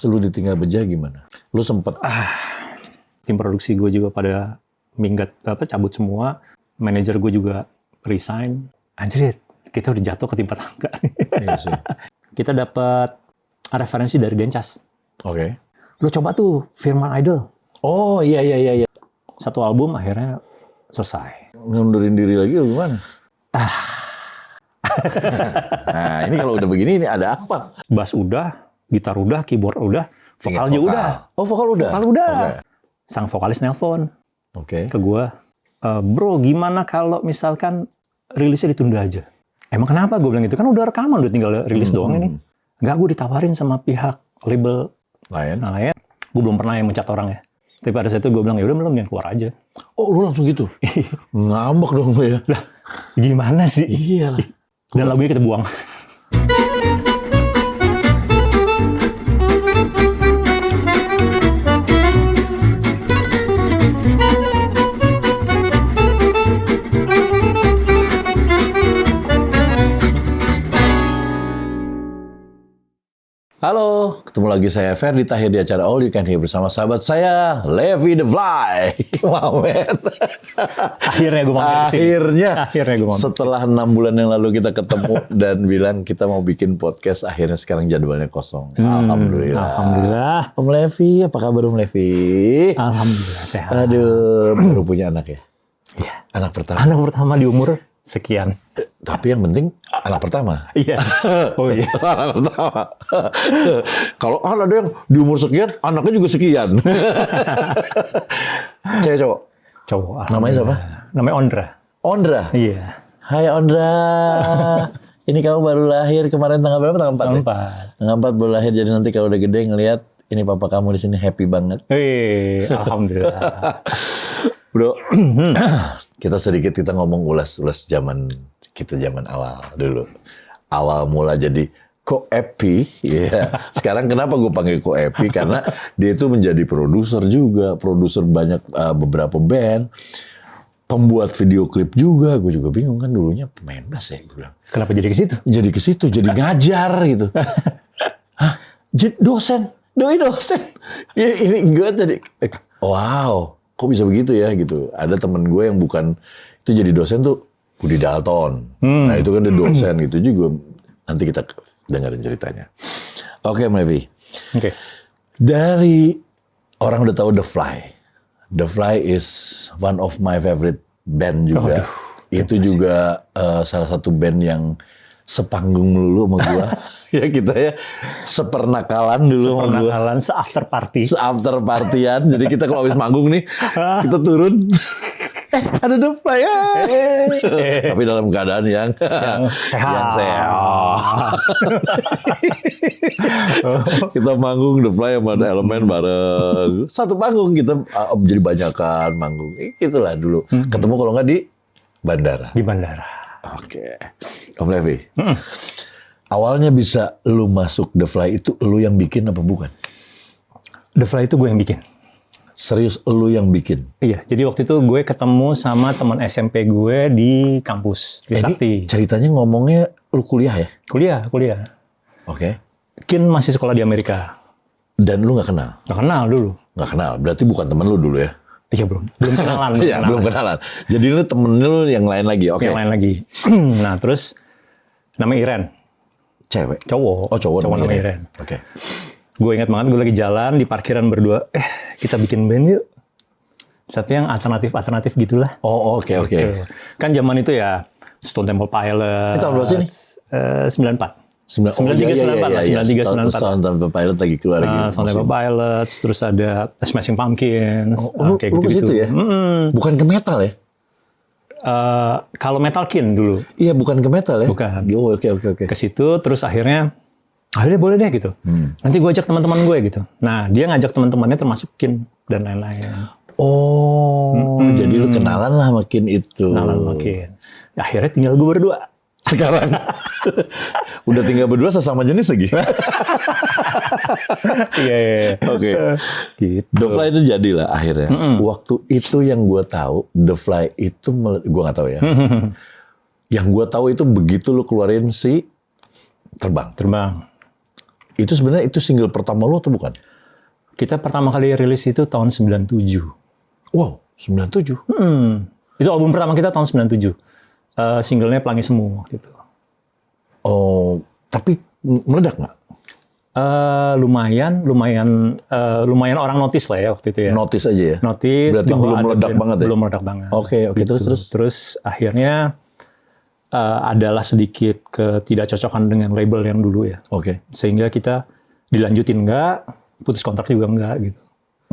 Pas lu ditinggal Beja gimana? Lu sempet Tim produksi gue juga pada minggat cabut semua. Manajer gue juga resign. Anjir, kita udah jatuh ketimpa tangga. Iya sih. Kita dapat referensi dari Gencas. Oke. Lu coba tuh Firman Idol. Oh iya. Satu album akhirnya selesai. Ngundurin diri lagi gimana? Nah ini kalau udah begini ini ada apa? Bass udah, gitar udah, keyboard udah, vokal Tinggal juga udah. Oh vokal udah? Vokal udah. Oke. Sang vokalis nelpon Oke. ke gue, bro gimana kalau misalkan rilisnya ditunda aja? Emang kenapa? Gue bilang gitu, kan udah rekaman, udah tinggal rilis doang ini. Enggak, gue ditawarin sama pihak label Lain? lain. Gue belum pernah yang mencat orang ya. Tapi pada saat itu gue bilang, ya udah belum, jangan keluar aja. Oh lu langsung gitu? Ngambek dong lu ya? Lah, gimana sih? Iya lah. Dan lagunya kita buang. Halo, ketemu lagi saya Ferdi Tahir di acara All You Can Hear bersama sahabat saya, Levi the Fly. Wow, man. Akhirnya gue mampir kesini. Akhirnya gue mampir. Setelah 6 bulan yang lalu kita ketemu dan bilang kita mau bikin podcast, akhirnya sekarang jadwalnya kosong. Alhamdulillah. Alhamdulillah. Om Levi, apa kabar Om Levi? Alhamdulillah sehat. Aduh, baru punya anak ya? Iya. Anak pertama. Anak pertama di umur sekian. Tapi yang penting anak pertama. Iya. Oh iya. Anak pertama. Kalau ada yang di umur sekian, anaknya juga sekian. Cewek cowok? Cowok. Namanya siapa? Namanya Ondra. Ondra? Iya. Hai Ondra. Ini kamu baru lahir kemarin tanggal berapa? Tanggal 4 ya? 4. Tanggal 4 baru lahir, jadi nanti kalau udah gede ngelihat ini papa kamu di sini happy banget. Alhamdulillah. Bro, kita ngomong ulas zaman kita zaman awal dulu. Awal mula jadi Ko Epi, ya. Sekarang kenapa gue panggil Ko Epi? Karena dia itu menjadi produser juga, produser banyak beberapa band, pembuat video klip juga. Gue juga bingung kan dulunya pemain bass ya, gue bilang. Kenapa jadi ke situ? Jadi ke situ, jadi ngajar gitu. Hah? Jadi dosen. Ya, ini gue tadi, wow, kok bisa begitu ya gitu. Ada temen gue yang bukan itu jadi dosen tuh Budi Dalton. Nah itu kan dia dosen gitu juga. Nanti kita dengerin ceritanya. Oke, Levi. Oke. Dari orang udah tahu The Fly. The Fly is one of my favorite band juga. Itu juga salah satu band yang sepanggung dulu sama gua. Ya kita ya sepernakalan dulu sama gua. Sepernakalan, se-after party. Se-after partyan. Jadi kita kalau habis manggung nih, kita turun. Ada The Fly ya. Tapi dalam keadaan yang sehat. Kita manggung The Fly sama Elemen bareng. Satu panggung kita jadi banyakan manggung. Itulah dulu. Ketemu kalau nggak di bandara. Di bandara. Oke. Om Levi. Awalnya bisa lu masuk The Fly itu lu yang bikin apa bukan? The Fly itu gue yang bikin. Serius lu yang bikin? Iya, jadi waktu itu gue ketemu sama teman SMP gue di kampus Trisakti. Ceritanya ngomongnya lu kuliah ya? Kuliah. Oke. Kin masih sekolah di Amerika. Dan lu nggak kenal? Nggak kenal dulu. Nggak kenal, berarti bukan temen lu dulu ya? Iya belum kenalan. Iya belum kenalan. Jadi lu temen lu yang lain lagi, oke? Yang lain lagi. Nah terus namanya Iren. Cewek? Cowok. Oh cowok namanya Iren. Iren. Oke. Gue ingat banget, gue lagi jalan di parkiran berdua. Kita bikin band yuk. Tapi yang alternatif gitulah. Oh oke. Kan zaman itu ya Stone Temple Pilots. Itu tahun berapa sih ini? 93, 94 lah. 93, 94. Stone Temple Pilots lagi keluar lagi. Stone Temple Pilots, terus ada Smashing Pumpkins. Kayak Ke gitu-gitu. situ ya? Bukan ke metal ya? Kalau Metal Kin dulu. Iya, bukan ke metal ya? Bukan. Oh, oke. Ke situ, terus akhirnya boleh deh gitu. Nanti gue ajak teman-teman gue gitu. Nah, dia ngajak teman-temannya termasuk Kin dan lain-lain. Oh, jadi lu kenalan lah makin itu. Kenalan makin. Akhirnya tinggal gue berdua. Sekarang udah tinggal berdua sesama jenis lagi. Iya. Oke. Gitu. The Fly itu jadilah akhirnya. Waktu itu yang gue tahu, The Fly itu gue nggak tahu ya. Yang gue tahu itu begitu lu keluarin si Terbang. Itu sebenarnya itu single pertama lu atau bukan? Kita pertama kali rilis itu tahun 97. Wow, 97. Itu album pertama kita tahun 97. Singlenya Pelangi Semu waktu itu. Oh, tapi meledak nggak? Lumayan orang notice lah ya waktu itu ya. Notice aja ya? Notice. Berarti bahwa belum ada meledak band- banget ya? Belum meledak banget. Oke, Gitu. Terus akhirnya adalah sedikit ketidakcocokan dengan label yang dulu ya. Oke. Sehingga kita dilanjutin enggak, putus kontrak juga enggak gitu.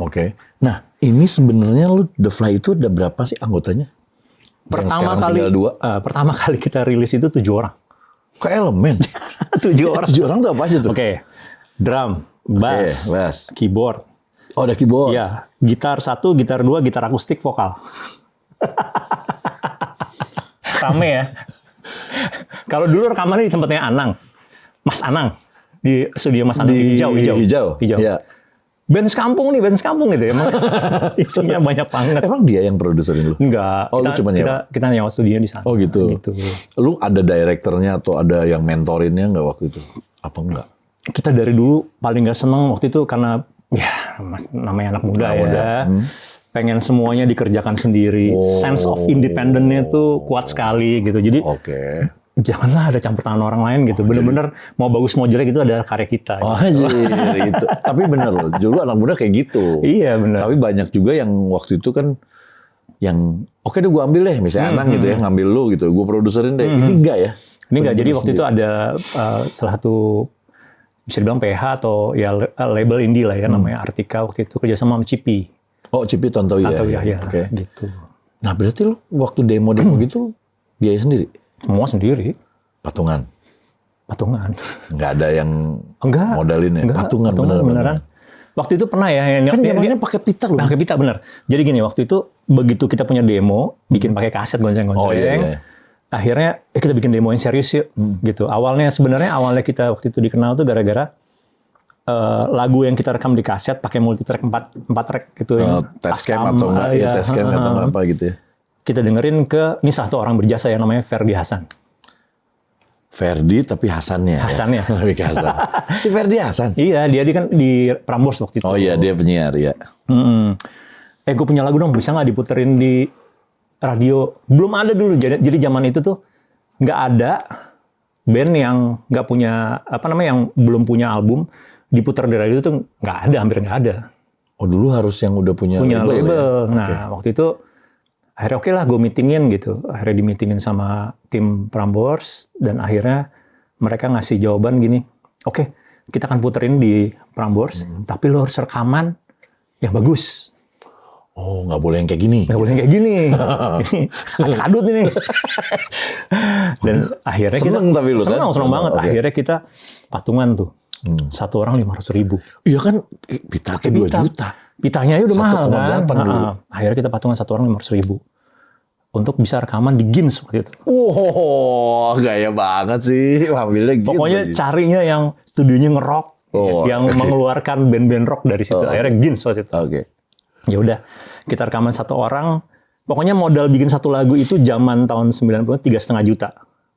Oke. Nah, ini sebenarnya lu The Fly itu ada berapa sih anggotanya? Pertama kali kita rilis itu 7 orang. Ke Elemen. 7 orang. 7 orang tuh apa aja tuh? Oke. Drum, bass, bass. keyboard. Oh, ada keyboard. Iya, gitar 1, gitar 2, gitar akustik, vokal. Rame ya. Kalau dulu rekamannya di tempatnya Anang. Mas Anang. Di studio Mas Anang di Hijau. Iya. Band sekampung nih, band sekampung gitu ya. Emang isinya banyak banget. Emang dia yang produserin lu? Enggak. Oh, lu cuma nyewa? Kita nyewa studionya di sana. Oh gitu. Lu ada direkturnya atau ada yang mentorinnya nggak waktu itu? Apa enggak? Kita dari dulu paling nggak seneng waktu itu karena ya namanya anak muda ya. Pengen semuanya dikerjakan sendiri. Sense of independence-nya tuh kuat sekali gitu. Jadi Oke. janganlah ada campur tangan orang lain gitu. Bener-bener mau bagus mau jelek itu ada karya kita. Oh anjir, gitu. Tapi bener loh, dulu anak muda kayak gitu. Iya bener. Tapi banyak juga yang waktu itu kan yang oke deh gue ambil deh, misalnya Anang gitu ya, ngambil lu gitu, gue produserin deh. Ini enggak ya? Ini enggak. Jadi waktu itu ada salah satu bisa dibilang PH atau ya label indie lah ya namanya Artika waktu itu kerja sama Cipi. Oh Cipi Tontowi ya. Ya, Oke. gitu. Nah berarti lu waktu demo-demo gitu biaya sendiri? Semua sendiri. Patungan? Nggak ada yang Enggak. modalin ya? Enggak, Patungan beneran. Waktu itu pernah ya. Kan zamannya pakai pita loh. Pakai pita bener. Jadi gini, waktu itu begitu kita punya demo, bikin pakai kaset gonceng-gonceng. Oh iya. Akhirnya kita bikin demo yang serius yuk. Gitu. Awalnya kita waktu itu dikenal tuh gara-gara lagu yang kita rekam di kaset pakai multitrack 4 track gitu yang Tascam atau enggak ya Tascam atau apa gitu ya. Kita dengerin ke ini satu orang berjasa yang namanya Ferdi Hasan. Ferdi tapi Hasannya. Hasannya. Ya? Lebih ke Hasan. Si Ferdi Hasan. Iya, dia kan di Prambors waktu itu. Oh iya, dia penyiar ya. Gue punya lagu dong, bisa nggak diputerin di radio? Belum ada dulu. Jadi zaman itu tuh nggak ada band yang nggak punya yang belum punya album diputar di radio itu nggak ada, hampir nggak ada. Oh dulu harus yang udah punya label. Ya? Nah waktu itu akhirnya oke lah gue meetingin gitu. Akhirnya di-meetingin sama tim Prambors dan akhirnya mereka ngasih jawaban gini. Oke, kita akan puterin di Prambors, tapi lo harus rekaman yang bagus. Oh, nggak boleh yang kayak gini. Nggak boleh yang kayak gini. Ini acak adut ini. Dan akhirnya seneng tapi lu kan? Seneng banget. Okay. Akhirnya kita patungan tuh. Satu orang 500.000. Iya kan, pita ke 2 juta. Pitanya udah mahal kan. Dulu. Akhirnya kita patungan satu orang 500.000 untuk bisa rekaman di Gins waktu itu. Wow, gaya banget sih ambilnya gitu. Pokoknya carinya yang studionya ngerok, yang mengeluarkan band-band rock dari situ. Akhirnya Gins waktu itu. Oke. Ya udah, kita rekaman satu orang. Pokoknya modal bikin satu lagu itu zaman tahun 90 3,5 juta.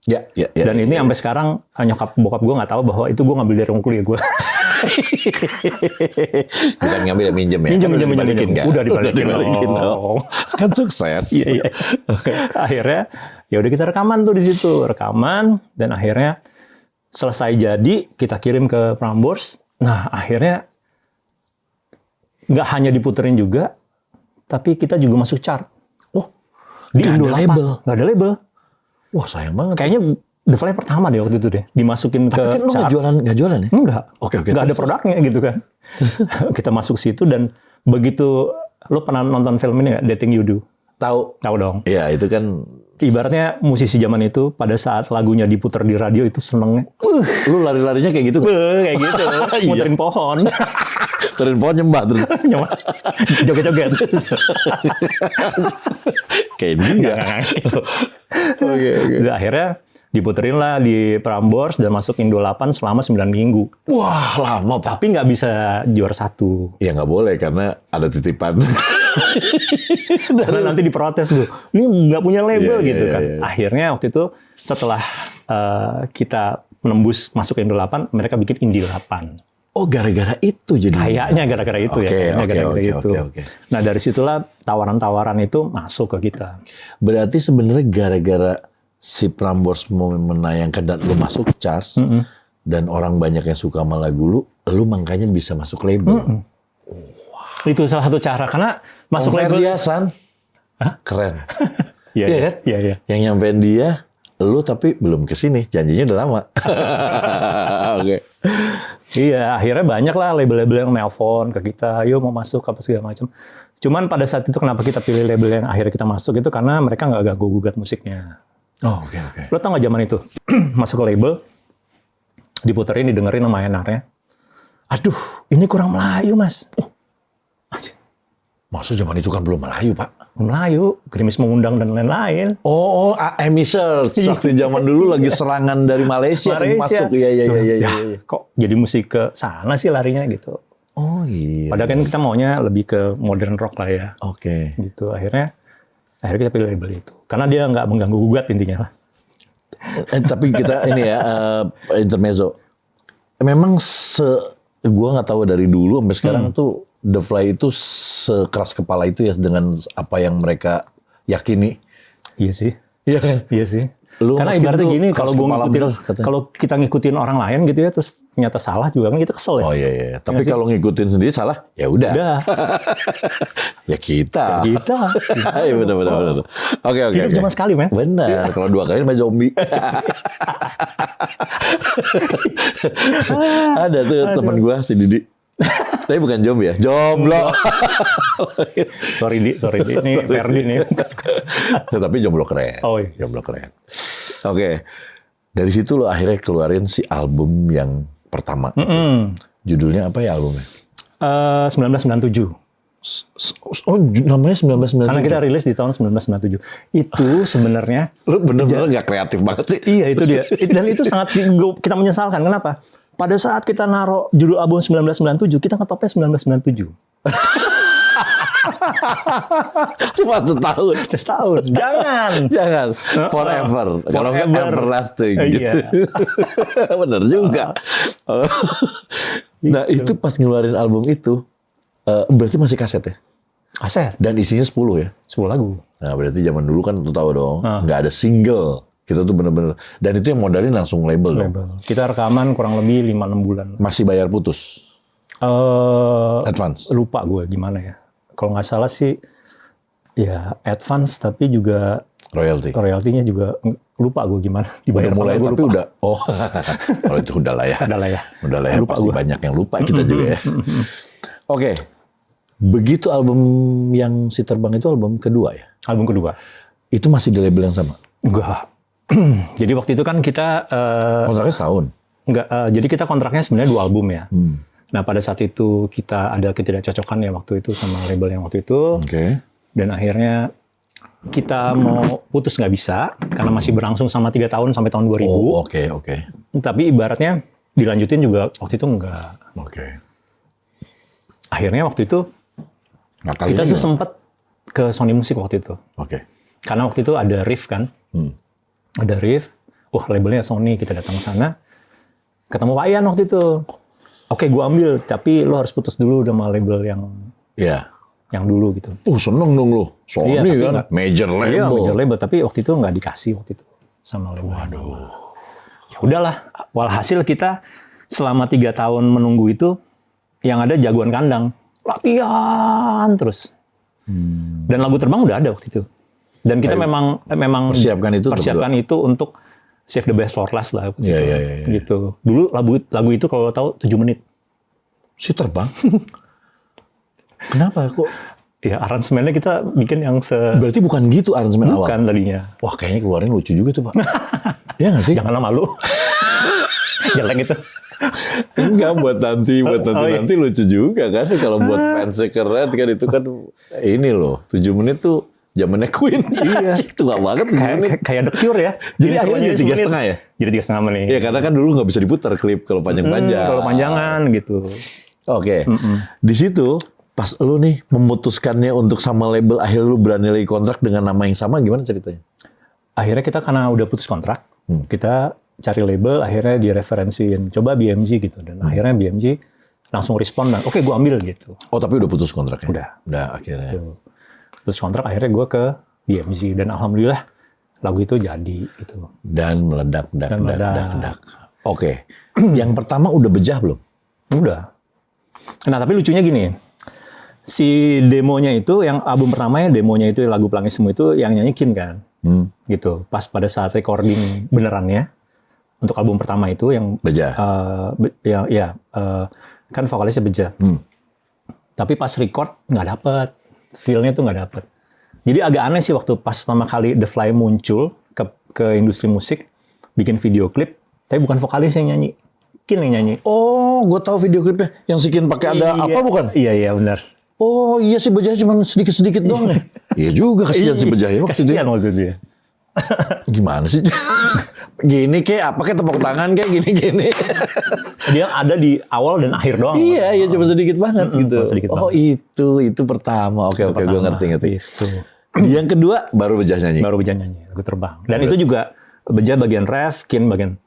Ya. Dan ini sampai sekarang nyokap bokap gue nggak tahu bahwa itu gue ngambil dari uang kuliah gue. Bukan ngambil ya, minjem ya. Minjem. Udah dibalikin. Oh. Kan sukses. Iya. Akhirnya ya udah kita rekaman tuh di situ, dan akhirnya selesai jadi kita kirim ke Prambors. Nah akhirnya nggak hanya diputerin juga, tapi kita juga masuk chart. Di Indo label. Nggak ada label. Wah sayang banget. Kayaknya The Fly pertama deh waktu itu deh dimasukin tapi ke kan lo chart. nggak jualan ya? Enggak. Oke. Nggak ada produknya gitu kan. Kita masuk situ dan begitu lo pernah nonton film ini nggak, Dating You Do? Tahu dong. Iya itu kan. Ibaratnya musisi zaman itu pada saat lagunya diputar di radio itu senengnya. Lu lari-larinya kayak gitu? Kayak gitu. Muterin pohon. Muterin pohon nyembah terus. Joget-joget. Kayak dia. Oke. Dan akhirnya diputerin lah di Prambors dan masuk Indo 8 selama 9 minggu. Wah lama Pak. Tapi nggak bisa juara 1. Ya nggak boleh karena ada titipan. Karena nanti diprotes tuh. Ini nggak punya label gitu kan. Iya. Akhirnya waktu itu setelah kita menembus masuk Indo 8, mereka bikin Indi 8. Oh, gara-gara itu jadi. Kayaknya gara-gara itu Oke, ya. Kayaknya oke, gara-gara oke, itu. oke. Nah dari situlah tawaran-tawaran itu masuk ke kita. Berarti sebenarnya gara-gara si Prambors mau menayangkan dan lu masuk charts dan orang banyak yang suka sama lagu lu makanya bisa masuk label. Itu salah satu cara karena masuk label. Ferdiasan, keren. Iya Iya kan? Iya iya. Yang nyampein dia, lu tapi belum kesini, janjinya udah lama. Oke. Iya, akhirnya banyak lah label-label yang nelpon ke kita, yuk mau masuk apa segala macam. Cuman pada saat itu kenapa kita pilih label yang akhirnya kita masuk itu karena mereka nggak ganggu gugat musiknya. Oh, oke. Lo tau nggak zaman itu masuk ke label, diputerin, didengerin sama enarnya. Aduh, ini kurang Melayu mas. Maksud zaman itu kan belum Melayu, Pak. Melayu, Gerimis Mengundang dan lain-lain. Oh, Amy Search. Waktu zaman dulu lagi serangan dari Malaysia. Masuk. Iya. Kok jadi musik ke sana sih larinya gitu. Oh iya. Padahal kan kita maunya lebih ke modern rock lah ya. Oke. Gitu. Akhirnya kita pilih label itu. Karena dia nggak mengganggu gugat intinya lah. Tapi kita ini ya, intermezzo. Memang gua nggak tahu dari dulu sampai sekarang tuh The Fly itu sekeras kepala itu ya dengan apa yang mereka yakini. Iya sih. Iya kan? Iya sih. Lu karena ibaratnya gini, kalau gue ngikutin, katanya. kalau kita ngikutin orang lain gitu ya, terus ternyata salah juga kan kita kesel ya. Oh iya. Tapi kalau ngikutin sendiri salah, ya udah. Ya kita. Ya kita. Iya benar. Oke. Hidup cuma sekali, men. Benar. Kalau 2 kali mah zombie. Ada tuh teman gue si Didi. Tapi bukan zombie ya, jomblo. sorry Di. Ini Ferdi nih. Tapi jomblo keren. Oh iya. Jomblo keren. Oke. Dari situ lo akhirnya keluarin si album yang pertama. Judulnya apa ya albumnya? 1997. Oh, namanya 1997. Karena kita rilis di tahun 1997. Itu sebenarnya lu bener-bener nggak kreatif banget sih. Iya, itu dia. Dan itu sangat kita menyesalkan. Kenapa? Pada saat kita naruh judul album 1997, kita ngetopnya 1997. Cuma setahun. Setahun. Jangan. Forever. Kalau nggak everlasting. Gitu. Iya. Bener juga. Nah itu pas ngeluarin album itu, berarti masih kaset ya? Kaset. Dan isinya 10 ya? 10 lagu. Nah berarti zaman dulu kan lu tahu dong, nggak ada single. Kita tuh bener-bener, dan itu yang modalin langsung label dong. Kita rekaman kurang lebih 5-6 bulan. Masih bayar putus? Advance? Lupa gue gimana ya. Kalau nggak salah sih, ya advance tapi juga royaltinya juga lupa gue gimana. Udah mulai tapi lupa. Udah, kalau itu udah lah ya. Udah lah ya, lupa pasti banyak yang lupa kita juga ya. Oke, begitu album yang Si Terbang itu album kedua ya? Album kedua. Itu masih di label yang sama? Enggak. Jadi waktu itu kan kita kontraknya setahun. Enggak, jadi kita kontraknya sebenarnya 2 album ya. Nah pada saat itu kita ada ketidakcocokan ya waktu itu sama label yang waktu itu. Oke. Dan akhirnya kita mau putus nggak bisa karena masih berlangsung sama 3 tahun sampai tahun 2000. Oh, oke. Tapi ibaratnya dilanjutin juga waktu itu enggak. Oke. Akhirnya waktu itu kita tuh sempat ke Sony Music waktu itu. Oke. Karena waktu itu ada riff kan. Ada riff, labelnya Sony, kita datang ke sana, ketemu Pak Ian waktu itu. Oke, gua ambil, tapi lo harus putus dulu sama label yang dulu gitu. Seneng dong lo, Sony kan, major label. Iya, major label, tapi waktu itu nggak dikasih waktu itu sama label. Waduh. Ya udahlah, walhasil kita selama 3 tahun menunggu itu, yang ada jagoan kandang, latihan terus. Dan lagu terbang udah ada waktu itu. Dan kita memang persiapkan itu untuk save the best for last lah. Iya. Gitu. Dulu lagu itu kalau tahu 7 menit. Si Terbang? Kenapa kok? Ya aransemennya kita bikin yang Berarti bukan gitu aransemen awal? Bukan tadinya. Wah kayaknya keluarin lucu juga tuh Pak. Iya nggak sih? Janganlah malu. Jelek itu. Enggak, buat nanti lucu juga kan. Kalau buat fansnya keren kan itu kan ini loh. 7 menit tuh zamannya Queen. Iya. Cik, tua banget 7 menit. Kayak The Cure ya. Jadi akhirnya jadi 3,5 ya? Jadi 3,5 menit. Iya karena kan dulu nggak bisa diputar klip kalau panjang-panjang. Kalau panjangan gitu. Oke. Di situ pas lu nih memutuskannya untuk sama label, akhirnya lu berani lagi kontrak dengan nama yang sama, gimana ceritanya? Akhirnya kita karena udah putus kontrak, kita cari label, akhirnya direferensiin, coba BMG gitu. Dan akhirnya BMG langsung respon dan oke gue ambil gitu. Oh tapi udah putus kontraknya? Udah akhirnya. Gitu. Terus kontrak akhirnya gue ke BMG dan alhamdulillah lagu itu jadi gitu. Dan meledak. Oke. Yang pertama udah bejah belum? Udah. Nah tapi lucunya gini, si demonya itu, yang album pertamanya demonya itu lagu Pelangi Semu itu yang nyanyiin kan, gitu. Pas pada saat recording benerannya untuk album pertama itu yang Bejah. Kan vokalisnya Beja. Tapi pas record nggak dapet, feel-nya tuh nggak dapet. Jadi agak aneh sih waktu pas pertama kali The Fly muncul ke industri musik, bikin video klip, tapi bukan vokalis yang nyanyi, Kin yang nyanyi. Oh, gue tahu video klipnya yang si Kin pakai ada apa bukan? Iya benar. Oh iya si Bejah cuma sedikit doang ya. Iya juga kasihan si Bejah ya waktu itu. Kasihan waktu itu ya. Gimana sih? Gini kayak apa kayak tepuk tangan kayak gini. Dia ada di awal dan akhir doang. Iya cuma sedikit banget gitu. Sedikit banget. Itu pertama. Oke gue ngerti. Itu. Yang kedua baru Bejah nyanyi. Baru Beja nyanyi, lagu Terbang. Dan itu juga Beja bagian ref, Kin bagian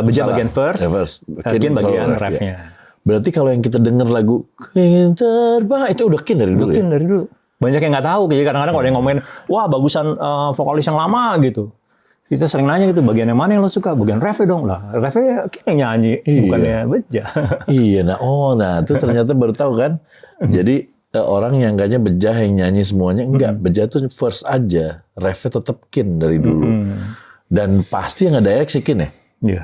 Beja bagian verse, Kin bagian refnya. Ya. Berarti kalau yang kita denger lagu Kin Terbang itu udah Kin dari dulu. Kin dari dulu. Banyak yang nggak tahu, jadi kadang-kadang kalau ada yang ngomongin, wah bagusan vokalis yang lama gitu. Kita sering nanya gitu, bagian yang mana yang lo suka? Bagian refnya dong lah. Refnya Kin yang nyanyi, bukannya Beja. Iya, nah itu ternyata baru tahu kan. Jadi orang yang kayaknya Bejah yang nyanyi semuanya, enggak. Bejah tuh first aja, refnya tetap Kin dari dulu. Dan pasti yang nggak direct si Kin ya. Iya.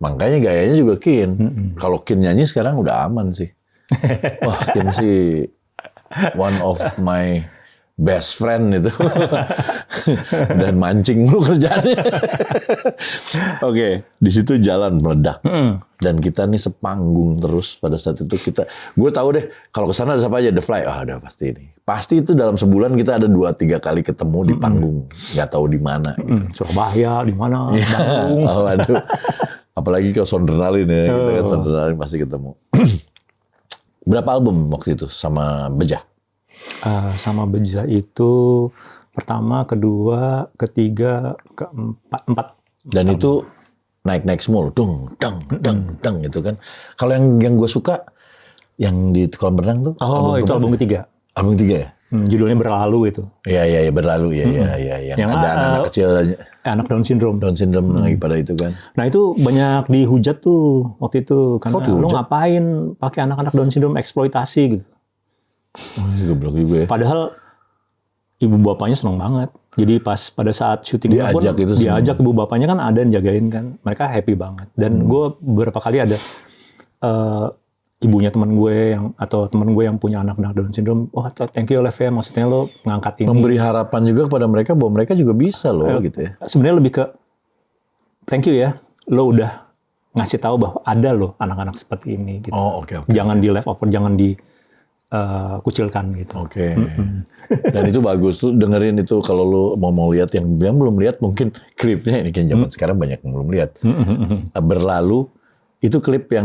Makanya gayanya juga Kin. Kalau Kin nyanyi sekarang udah aman sih. Wah Kin sih one of my best friend itu. Dan mancing mulu kerjaannya. Oke, di situ jalan meledak. Dan kita nih sepanggung terus pada saat itu gue tahu deh kalau kesana ada siapa aja The Fly. Udah pasti ini. Pasti itu dalam sebulan kita ada 2-3 kali ketemu di panggung. Nggak tahu di mana gitu. Surabaya di mana? Bandung. Waduh. Apalagi kalau Sondernalin ya, kita kan Sondernalin pasti ketemu. Berapa album waktu itu sama Bejah? Sama Beja itu pertama, kedua, ketiga, keempat, 4. Dan itu naik semua, dang gitu kan. Kalau yang gue suka yang di kolam renang tuh. Oh itu album ketiga. Album ketiga ya? Judulnya Berlalu itu. Iya berlalu ya. Yang ada anak-anak kecil. Anak Down syndrome. Down syndrome lagi pada itu kan. Nah itu banyak dihujat tuh waktu itu karena lu ngapain pakai anak-anak Down syndrome eksploitasi gitu. Goblok juga ya. Padahal ibu bapaknya seneng banget. Jadi pas pada saat syutingnya pun diajak ibu bapaknya kan ada yang jagain kan. Mereka happy banget. Dan gue beberapa kali ada ibunya teman gue atau teman gue yang punya anak-anak Down syndrome. Oh thank you Lev ya. Maksudnya lo ngangkat ini. Memberi harapan juga kepada mereka bahwa mereka juga bisa loh gitu ya. Sebenarnya lebih ke thank you ya. Lo udah ngasih tahu bahwa ada loh anak-anak seperti ini gitu. Oh oke. Jangan di left over, jangan di kucilkan gitu. Oke. Dan itu bagus tuh dengerin itu kalau lu mau lihat yang belum lihat mungkin klipnya ini kan zaman sekarang banyak yang belum lihat. Berlalu itu klip yang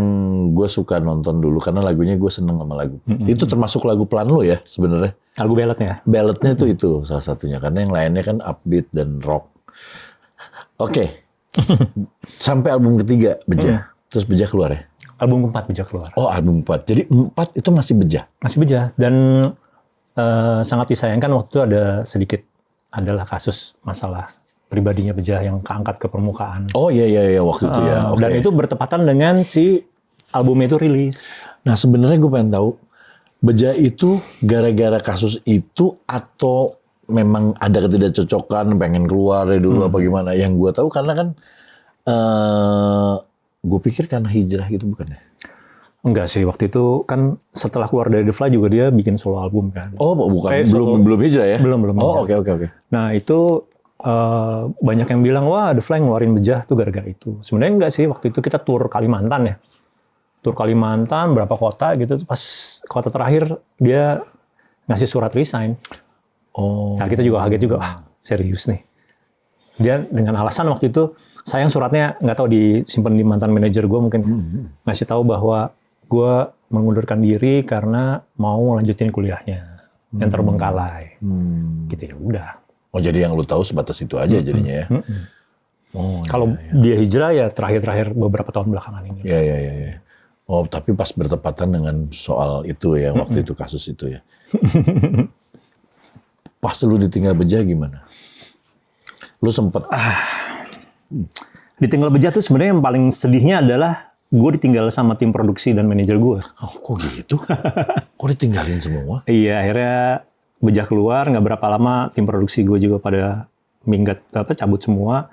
gue suka nonton dulu karena lagunya gue seneng sama lagu. Itu termasuk lagu pelan lo ya sebenarnya. Lagu balladnya. Balladnya itu salah satunya karena yang lainnya kan upbeat dan rock. Oke. Sampai album ketiga Bejah. Terus Bejah keluar ya. Album keempat Bejah keluar. Oh album 4. Jadi 4 itu masih Bejah. Masih Bejah dan sangat disayangkan waktu itu adalah kasus masalah pribadinya Bejah yang keangkat ke permukaan. Oh iya waktu itu ya. Okay. Dan itu bertepatan dengan si album itu rilis. Nah sebenarnya gue pengen tahu Bejah itu gara-gara kasus itu atau memang ada ketidakcocokan pengen keluar dari dulu apa gimana? Yang gue tahu karena kan gue pikir karena hijrah gitu bukan ya? Enggak sih, waktu itu kan setelah keluar dari The Fly juga dia bikin solo album kan. Oh bukan, belum hijrah ya? Belum. Oh oke. Nah itu banyak yang bilang wah The Fly ngeluarin Bejah tuh gara-gara itu. Sebenarnya enggak sih, waktu itu kita tur Kalimantan ya. Tur Kalimantan berapa kota gitu, pas kota terakhir dia ngasih surat resign. Oh. Nah kita juga kaget juga, wah serius nih. Dia dengan alasan waktu itu, sayang suratnya nggak tahu disimpan di mantan manajer gue mungkin ngasih tahu bahwa gue mengundurkan diri karena mau lanjutin kuliahnya yang terbengkalai. Gitu ya udah. Oh jadi yang lu tahu sebatas itu aja jadinya ya. Kalau dia hijrah ya terakhir-terakhir beberapa tahun belakangan ini. Iya. Oh, tapi pas bertepatan dengan soal itu ya, waktu itu kasus itu ya. Pas lu ditinggal Beja gimana? Lu sempet Ditinggal Beja tuh sebenarnya yang paling sedihnya adalah gue ditinggal sama tim produksi dan manajer gue. oh, kok gitu? Kok ditinggalin semua? Iya, akhirnya Beja keluar, nggak berapa lama tim produksi gue juga pada cabut semua.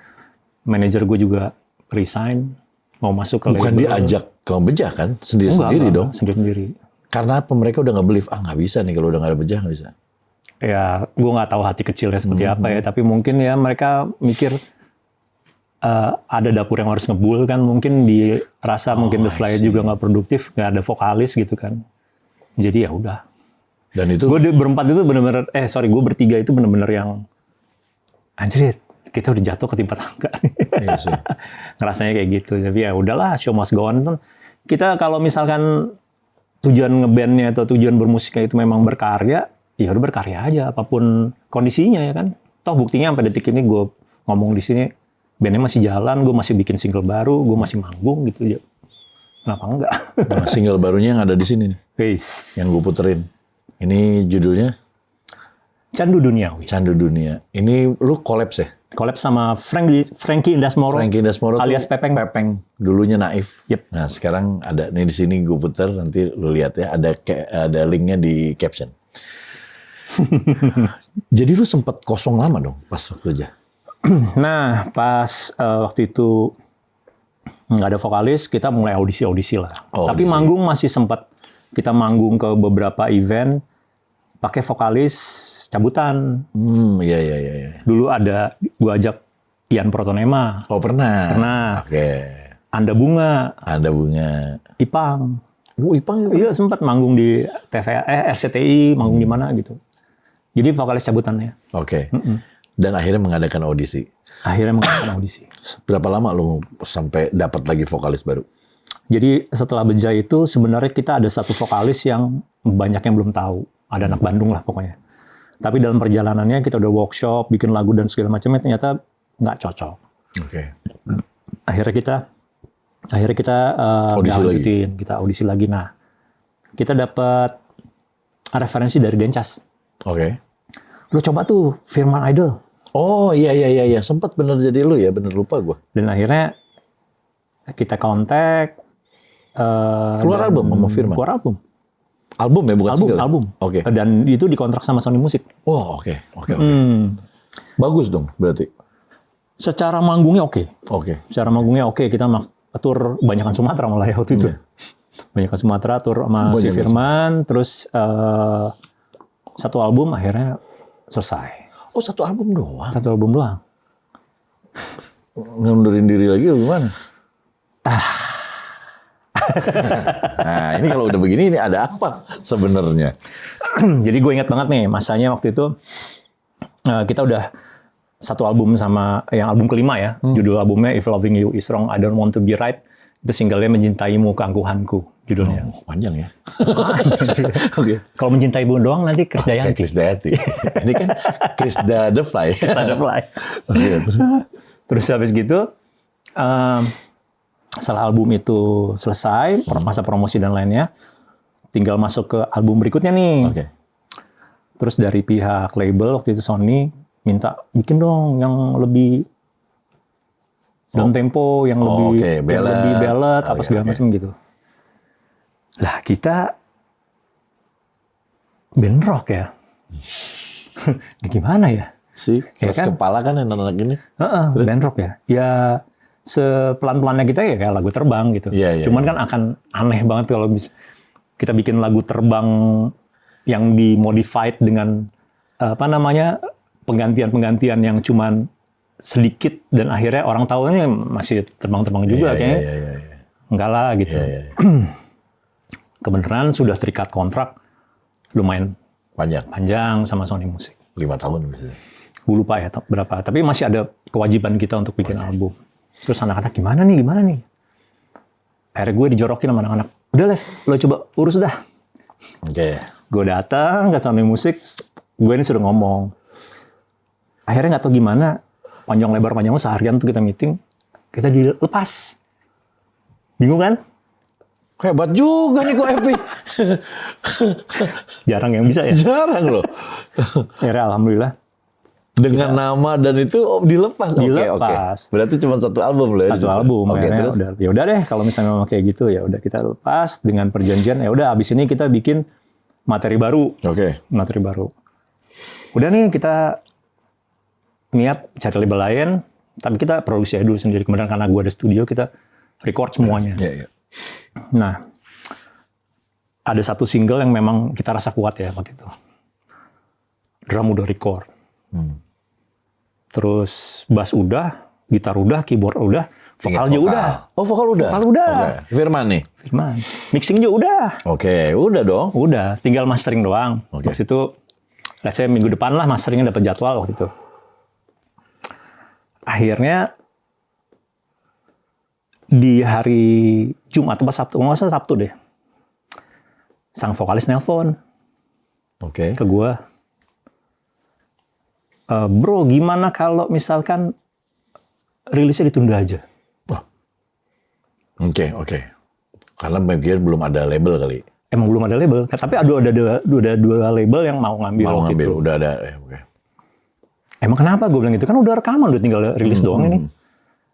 Manajer gue juga resign, mau masuk ke Bukan label. diajak ke Beja kan? Sendiri-sendiri dong. Sendiri-sendiri. Karena apa mereka udah nggak believe, nggak bisa nih kalau udah nggak ada Beja nggak bisa. Ya, gue nggak tahu hati kecilnya seperti apa ya, tapi mungkin ya mereka mikir ada dapur yang harus ngebul kan, mungkin dirasa mungkin The Flyer juga nggak produktif, nggak ada vokalis gitu kan. Jadi ya udah. Dan itu Gue berempat itu benar-benar, gue bertiga itu benar-benar yang anjrit, kita udah jatuh ketimpa tangga. iya sih. Ngerasanya kayak gitu. Tapi ya udahlah, show must go on. Kita kalau misalkan tujuan ngebandnya atau tujuan bermusiknya itu memang berkarya, ya udah berkarya aja apapun kondisinya ya kan. Toh buktinya sampai detik ini gue ngomong di sini, bandnya masih jalan, gue masih bikin single baru, gue masih manggung gitu ya. Kenapa enggak? Nah, single barunya yang ada di sini nih, Guys, yang gue puterin. Ini judulnya Candu Duniawi. Candu Dunia. Ini lu kolaps ya? Collab sama Frankie Indasmoro, Frankie Dasmoro alias Pepeng. Pepeng dulunya Naif. Yep. Nah sekarang ada nih di sini gue puter, nanti lu lihat ya, ada linknya di caption. Jadi lu sempet kosong lama dong pas waktu aja. Nah, pas waktu itu nggak ada vokalis, kita mulai audisi lah. Oh, Tapi audisi. manggung masih sempat, kita manggung ke beberapa event, pakai vokalis cabutan. Iya. Dulu ada, gua ajak Ian Protonema, Oh pernah. Pernah. Oke. Anda Bunga, Ada Bunga. Ipang. Ipang. Iya sempat manggung di RCTI, manggung di mana gitu. Jadi vokalis cabutannya. Oke. Dan akhirnya mengadakan audisi. Akhirnya mengadakan audisi. Berapa lama lu sampai dapat lagi vokalis baru? Jadi setelah Beja itu sebenarnya kita ada satu vokalis yang banyak yang belum tahu. Ada anak Bandung lah pokoknya. Tapi dalam perjalanannya kita udah workshop, bikin lagu dan segala macamnya ternyata nggak cocok. Oke. Akhirnya kita Audisi lanjutin, kita audisi lagi. Nah, kita dapat referensi dari Dencas. Oke. Lu coba tuh Firman Idol. Oh iya. Sempat bener jadi lu ya, bener lupa gue. Dan akhirnya kita kontak. Keluar album sama Firman? Keluar album. Album ya, bukan single? Album. Oke. Dan itu dikontrak sama Sony Music. Oh oke. Bagus dong berarti. Secara manggungnya oke. Oke. Secara manggungnya oke. Kita tur banyakan Sumatera malah ya waktu itu. Banyakan Sumatera, tur sama si Firman. Terus satu album akhirnya selesai. Oh satu album doang? Satu album doang. Ngundurin diri lagi gimana? Nah ini kalau udah begini ini ada apa sebenarnya? Jadi gue ingat banget nih masanya waktu itu kita udah satu album sama yang album kelima ya. Judul albumnya If Loving You Is Wrong I Don't Want to Be Right. Itu singlenya Mencintaimu Keangkuhanku judulnya. Oh, panjang ya. Oke. Kalau Mencintaimu doang nanti Chris Dayanti. Chris Dayanti. Ini kan Chris The Fly. Butterfly. Terus habis gitu setelah album itu selesai, masa promosi dan lainnya, tinggal masuk ke album berikutnya nih. Oke. Terus dari pihak label waktu itu Sony minta bikin dong yang lebih down tempo, yang lebih ballad, apa segala macam gitu. Lah kita band rock ya. Gimana ya? Si keras kan? kepala kan anak-anak ini. Band rock ya. Ya sepelan-pelannya kita ya kayak lagu terbang gitu. Iya, Cuman kan akan aneh banget kalau kita bikin lagu terbang yang dimodified dengan penggantian-penggantian yang cuman sedikit dan akhirnya orang tahunya masih terbang-terbang juga kayaknya. Iya. Enggak lah gitu. Iya. Kebenaran sudah terikat kontrak lumayan panjang sama Sony Music. 5 tahun misalnya. Gue lupa ya berapa. Tapi masih ada kewajiban kita untuk bikin album. Terus anak-anak gimana nih? Akhirnya gue dijorokin sama anak-anak. Udah Lev, lo coba urus dah. Oke. Gue datang ke Sony Music, gue ini sudah ngomong. Akhirnya nggak tahu gimana, panjang lebar seharian tuh kita meeting, kita dilepas. Bingung kan? Hebat juga nih kok Epi. Jarang yang bisa ya. Jarang loh. Akhirnya alhamdulillah Dengan nama dan itu dilepas. Oke. dilepas. Berarti cuma satu album loh ya. Satu album. Oke, Akhirnya terus? udah, ya udah deh kalau misalnya memang kayak gitu ya udah kita lepas dengan perjanjian ya udah abis ini kita bikin materi baru. Oke. Materi baru. Udah nih kita niat cari label lain, tapi kita produksi aja dulu sendiri. Kemudian karena gue ada studio, kita record semuanya. Iya. Nah, ada satu single yang memang kita rasa kuat ya waktu itu. Drum udah record. Terus bass udah, gitar udah, keyboard udah, vokal juga udah. Oh, vokal udah? Vokal udah. Oke. Firman nih? Firman. Mixing juga udah. Oke, udah dong. Udah, tinggal mastering doang. Oke. Waktu itu, let's say minggu depan lah masteringnya dapat jadwal waktu itu. Akhirnya di hari Jumat atau Sabtu, nggak usah Sabtu deh. Sang vokalis nelpon Oke. ke gue. Bro, gimana kalau misalkan rilisnya ditunda aja? Oke. Karena mungkin belum ada label kali. Emang belum ada label, tapi ada dua label yang mau ngambil. Mau waktu ngambil, itu. udah ada. Oke. Emang kenapa? Gue bilang gitu kan udah rekaman, udah tinggal rilis doang ini.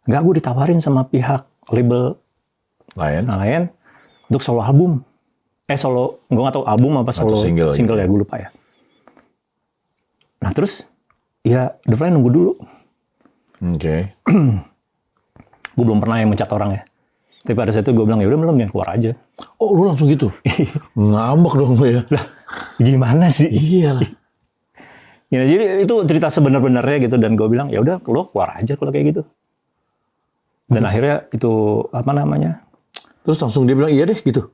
Enggak, gue ditawarin sama pihak label lain untuk solo album. Solo, gue nggak tahu album apa Atau solo single gitu. ya, gue lupa ya. Nah terus, ya Devline nunggu dulu. Oke. Gue belum pernah yang mencat orang ya. Tapi pada saat itu gue bilang, ya udah belum, yang keluar aja. Oh, lu langsung gitu? Ngambek dong lu ya? Lah, gimana sih? Iya lah. Ya, jadi itu cerita sebenar-benarnya gitu, dan gue bilang, ya udah lo keluar aja kalau kayak gitu. Dan akhirnya itu apa namanya? Terus langsung dia bilang iya deh gitu?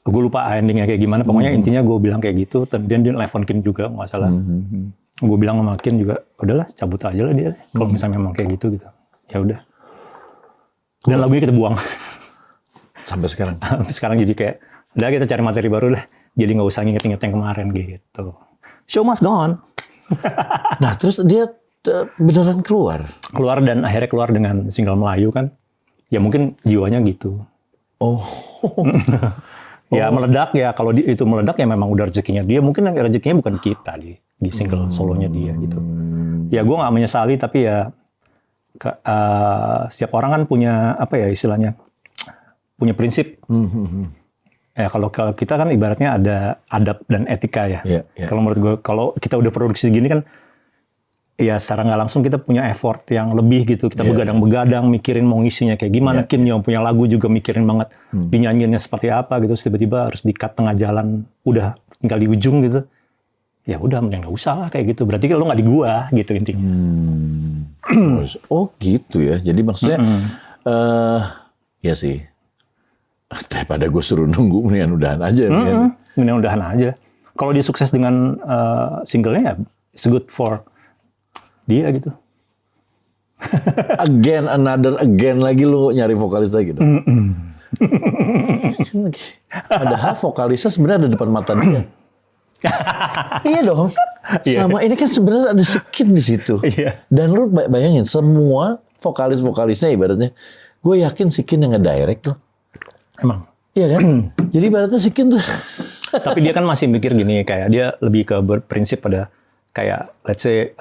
Gue lupa endingnya kayak gimana. Pokoknya intinya gue bilang kayak gitu. Dan dia nelfon Kin juga nggak salah. Gue bilang sama Kin juga, udahlah cabut aja lah dia. Kalau misalnya memang kayak gitu. Ya udah. Dan lagunya kita buang. Sampai sekarang? Sekarang jadi kayak, udah kita cari materi baru lah. Jadi nggak usah nginget-nginget yang kemarin gitu. Show must go on. Nah terus dia beneran keluar? Keluar, dan akhirnya keluar dengan single Melayu kan. Ya mungkin jiwanya gitu. Oh. Ya meledak ya, kalau itu meledak ya memang udah rezekinya dia. Mungkin yang rezekinya bukan kita di single solonya dia gitu. Ya gue nggak menyesali, tapi ya setiap orang kan punya apa ya istilahnya, punya prinsip. Ya kalau kita kan ibaratnya ada adab dan etika ya. Yeah. Kalau menurut gue, kalau kita udah produksi segini kan, ya secara nggak langsung kita punya effort yang lebih gitu. Kita begadang-begadang mikirin mau ngisinya kayak gimana. Kin yang punya lagu juga mikirin banget dinyanyiinnya seperti apa gitu. Terus tiba-tiba harus di-cut tengah jalan, udah tinggal di ujung gitu. Ya udah, mending nggak usah lah kayak gitu. Berarti lo nggak di gua gitu intinya. Oh gitu ya. Jadi maksudnya, ya sih. Daripada gue suruh nunggu, mendingan udahan aja. Mendingan udahan aja. Kalau dia sukses dengan singlenya ya, it's good for dia gitu. Again lagi lu nyari vokalis lagi dong. Padahal vokalisnya sebenarnya ada depan mata dia. Iya dong. Selama ini kan sebenarnya ada skin di situ. Dan lu bayangin semua vokalis-vokalisnya ibaratnya, gue yakin Sikin yang ngedirect loh. Emang. Iya kan? Jadi ibaratnya Sikin tuh. Tapi dia kan masih mikir gini, kayak dia lebih ke berprinsip pada kayak let's say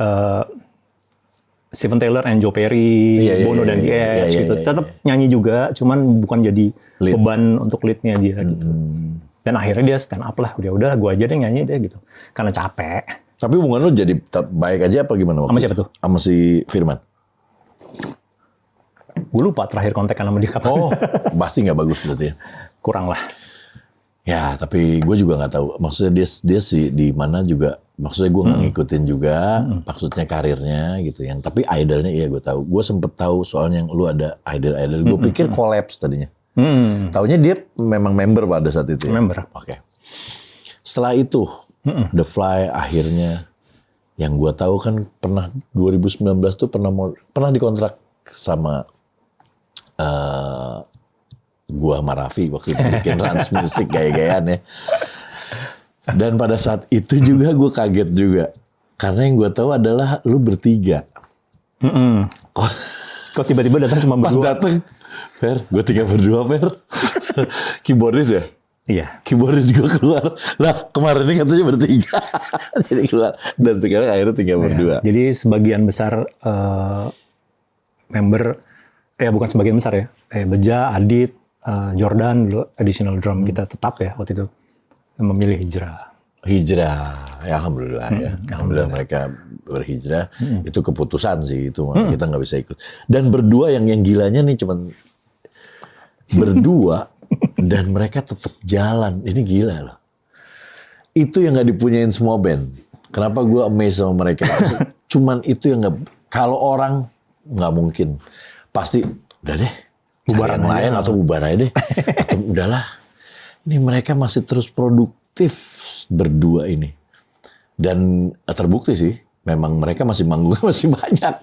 Steven Tyler and Joe Perry, Bono dan Yes gitu. Tetap nyanyi juga, cuman bukan jadi lead. Beban untuk leadnya dia gitu. Dan akhirnya dia stand up lah, udah gue aja deh nyanyi deh gitu. Karena capek. Tapi hubungan lu jadi baik aja apa gimana? Sama siapa tuh? Sama si Firman. Gue lupa terakhir kontekan sama dia kapan. Oh, pasti nggak bagus berarti ya? Kurang lah. Ya, tapi gue juga nggak tahu. Maksudnya dia sih di mana juga. Maksudnya gue nggak ngikutin juga. Maksudnya karirnya gitu. Yang tapi idolnya iya gue tahu. Gue sempet tahu soalnya yang lu ada idol. Gue pikir collapse tadinya. Taunya dia memang member pada saat itu. Ya? Member. Oke. Setelah itu, The Fly akhirnya yang gue tahu kan pernah 2019 tuh pernah dikontrak sama gua sama Raffi waktu itu bikin Rans Music gaya-gayaan ya. Dan pada saat itu juga gue kaget juga. Karena yang gue tahu adalah lu bertiga. Kok tiba-tiba datang cuma Pas berdua? dateng, Fer, gue tinggal berdua, Fer. Keyboardis ya? Iya. Keyboardis gue keluar. Lah, kemarin ini katanya bertiga. Jadi keluar. Dan sekarang akhirnya tinggal berdua. Jadi sebagian besar member, bukan sebagian besar ya, Beja, Adit, Jordan dulu additional drum kita tetap ya waktu itu memilih hijrah. Hijrah, ya alhamdulillah ya. Alhamdulillah mereka berhijrah. Itu keputusan sih, itu kita nggak bisa ikut. Dan berdua yang gilanya nih cuman berdua dan mereka tetap jalan. Ini gila loh. Itu yang nggak dipunyain semua band. Kenapa gue amazed sama mereka? Cuman itu yang nggak. Kalau orang nggak mungkin, pasti udah deh. Bubar yang lain atau bubar aja deh. Atau udahlah. Ini mereka masih terus produktif berdua ini. Dan terbukti sih, memang mereka masih manggung masih banyak.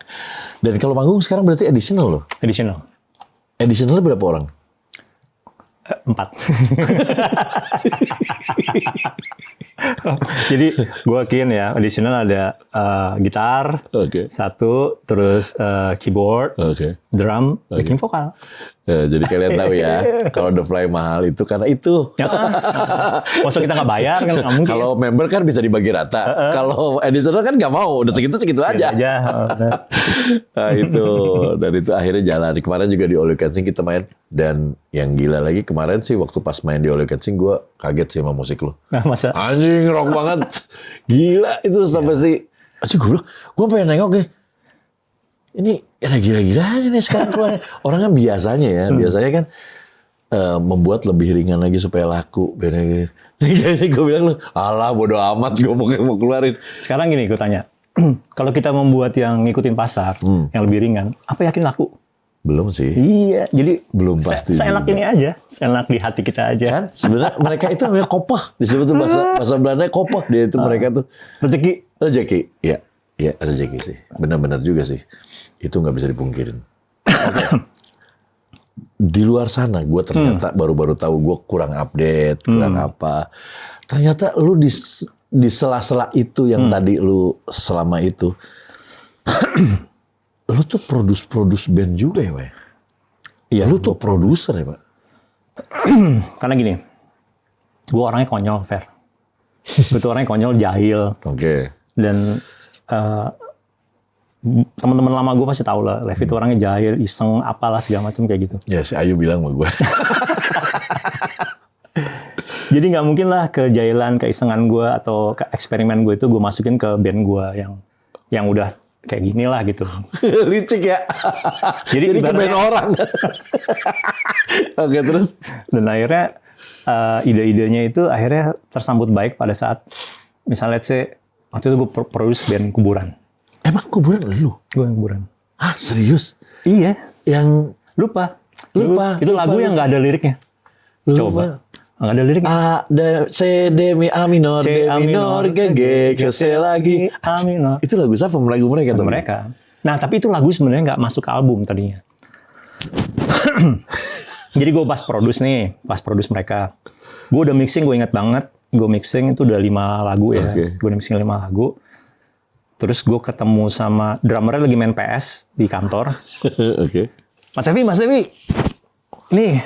Dan kalau manggung sekarang berarti additional loh. Additional. Additionalnya berapa orang? 4. Jadi gue yakin ya, additional ada gitar, satu, terus keyboard, drum, backing vokal. Jadi kalian tahu ya, kalau The Fly mahal itu karena itu. Maksud kita nggak bayar kan nggak mungkin. Kalau member kan bisa dibagi rata. Kalau additional kan nggak mau, udah segitu aja. Nah itu, dan itu akhirnya jalan. Kemarin juga di All You Can Sing kita main. Dan yang gila lagi kemarin sih waktu pas main di All You Can Sing gue kaget sih sama musik lu. Nah, masa? Anjing rock banget. Gila itu sampai sih. Anjing gue pengen nengok nih. Ini ada gila-gilanya nih sekarang keluar. Orang kan biasanya kan membuat lebih ringan lagi supaya laku. Gue bilang lu, alah bodo amat gue mau keluarin. Sekarang gini gue tanya, kalau kita membuat yang ngikutin pasar, yang lebih ringan, apa yakin laku? Belum sih. Iya, jadi belum pasti. Seenak ini aja, seenak di hati kita aja. Kan sebenarnya mereka itu namanya kopah, disebut tuh bahasa Belanda kopah dia itu mereka tuh. Rezeki, ya rezeki sih, benar-benar juga sih. Itu nggak bisa dipungkirin. Okay. Di luar sana, gue ternyata baru-baru tahu gue kurang update, kurang apa. Ternyata lu di sela-sela itu yang tadi lu selama itu, lu tuh produce band juga ya, Pak? Iya. Lu tuh produser ya, Pak? Karena gini, gue orangnya konyol, Fer. Gue tuh orangnya konyol, jahil. Oke. Dan teman-teman lama gue pasti tahu lah, Levi itu orangnya jahil, iseng, apalah segala macam kayak gitu. Ya si Ayu bilang sama gue. Jadi nggak mungkin lah kejahilan, keisengan gue atau ke eksperimen gue itu gue masukin ke band gue yang udah kayak gini lah gitu. Licik ya. Jadi ke band orang. Oke terus. Dan akhirnya ide-idenya itu akhirnya tersambut baik pada saat misalnya let's say waktu itu gue produce band kuburan. Emang kuburan lu? Gue yang kuburan. Hah serius? Iya. Yang lupa. Lupa. Itu lagu yang nggak ada liriknya. Coba. Nggak ada liriknya. A, C, D, A minor, D minor, G, G, C lagi. A minor. Itu lagu siapa? Lagu mereka tuh? Mereka. Nah tapi itu lagu sebenarnya nggak masuk ke album tadinya. Jadi gue pas produce mereka. Gue udah mixing, gue ingat banget. Gue mixing itu udah 5 lagu ya. Gue udah mixing 5 lagu. Terus gue ketemu sama drummernya lagi main PS di kantor. Mas Evi, nih,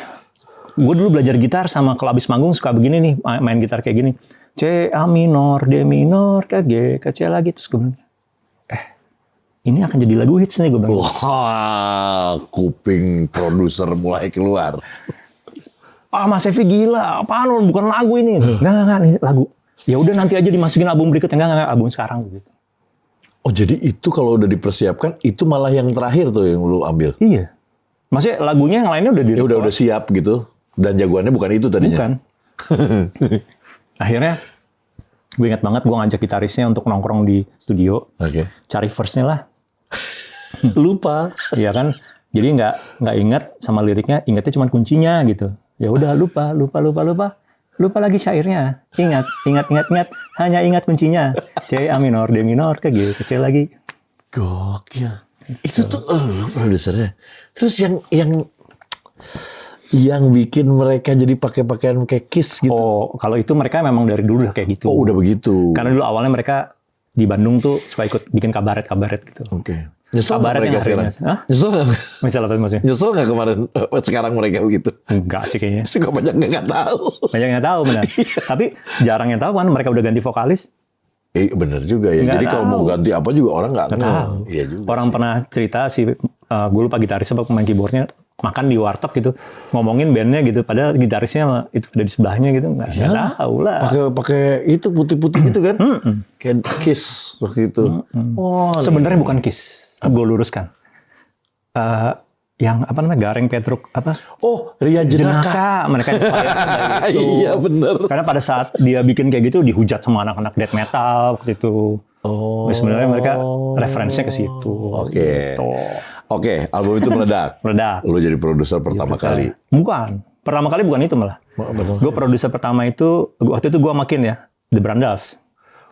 gue dulu belajar gitar sama kalau abis manggung suka begini nih, main gitar kayak gini. C, A minor, D minor, ke G, ke C lagi. Terus gue bilang, ini akan jadi lagu hits nih gue bilang. Wah, kuping produser mulai keluar. Mas Evi gila, apaan bukan lagu ini. Enggak, ini lagu. Ya udah nanti aja dimasukin album berikutnya, enggak album sekarang gitu. Oh jadi itu kalau udah dipersiapkan, itu malah yang terakhir tuh yang lu ambil? Iya. Maksudnya lagunya yang lainnya udah udah siap gitu. Dan jagoannya bukan itu tadinya? Bukan. Akhirnya, gue ingat banget gue ngajak gitarisnya untuk nongkrong di studio. Cari verse-nya lah. Lupa. Iya kan? Jadi nggak ingat sama liriknya, ingatnya cuma kuncinya gitu. Ya udah lupa. Lupa lagi syairnya. Ingat. Hanya ingat kuncinya. C, A minor, D minor, ke G, ke C lagi. Gokil. Itu tuh lu produsernya. Terus yang bikin mereka jadi pakai pakaian kayak Kiss gitu. Oh, kalau itu mereka memang dari dulu udah kayak gitu. Oh, udah begitu. Karena dulu awalnya mereka di Bandung tuh suka ikut bikin kabaret gitu. Nyesel nggak Kabarnya mereka hari sekarang? ini. Hah? Nyesel nggak? Misal apa maksudnya? Nyesel nggak kemarin sekarang mereka begitu? Enggak sih kayaknya. Sih kok banyak nggak tahu. Banyak yang tahu benar. Tapi jarang yang tahu kan mereka udah ganti vokalis. Bener juga ya. Nggak Jadi kalau tahu. mau ganti apa juga orang nggak Nggak ngeh. tahu. Iya juga. Orang pernah cerita gue lupa gitaris apa pemain keyboardnya makan di warteg gitu ngomongin bandnya gitu padahal gitarisnya itu ada di sebelahnya gitu nggak tahu lah. Pakai itu putih-putih itu kan? Kayak Kiss waktu itu. Oh, Sebenarnya bukan Kiss. Gue luruskan. Yang apa namanya Gareng Petruk apa? Oh, Ria Jenaka. Jenaka. Mereka inspired dari itu. Iya bener. Karena pada saat dia bikin kayak gitu dihujat sama anak-anak death metal waktu itu. Oh. Sebenarnya mereka referensinya ke situ. Oke. Gitu. Oke, album itu meledak. Meledak. Lu jadi produser pertama kali. Bukan. Pertama kali bukan itu malah. Gue produser pertama itu, waktu itu gue makin ya, The Brandals.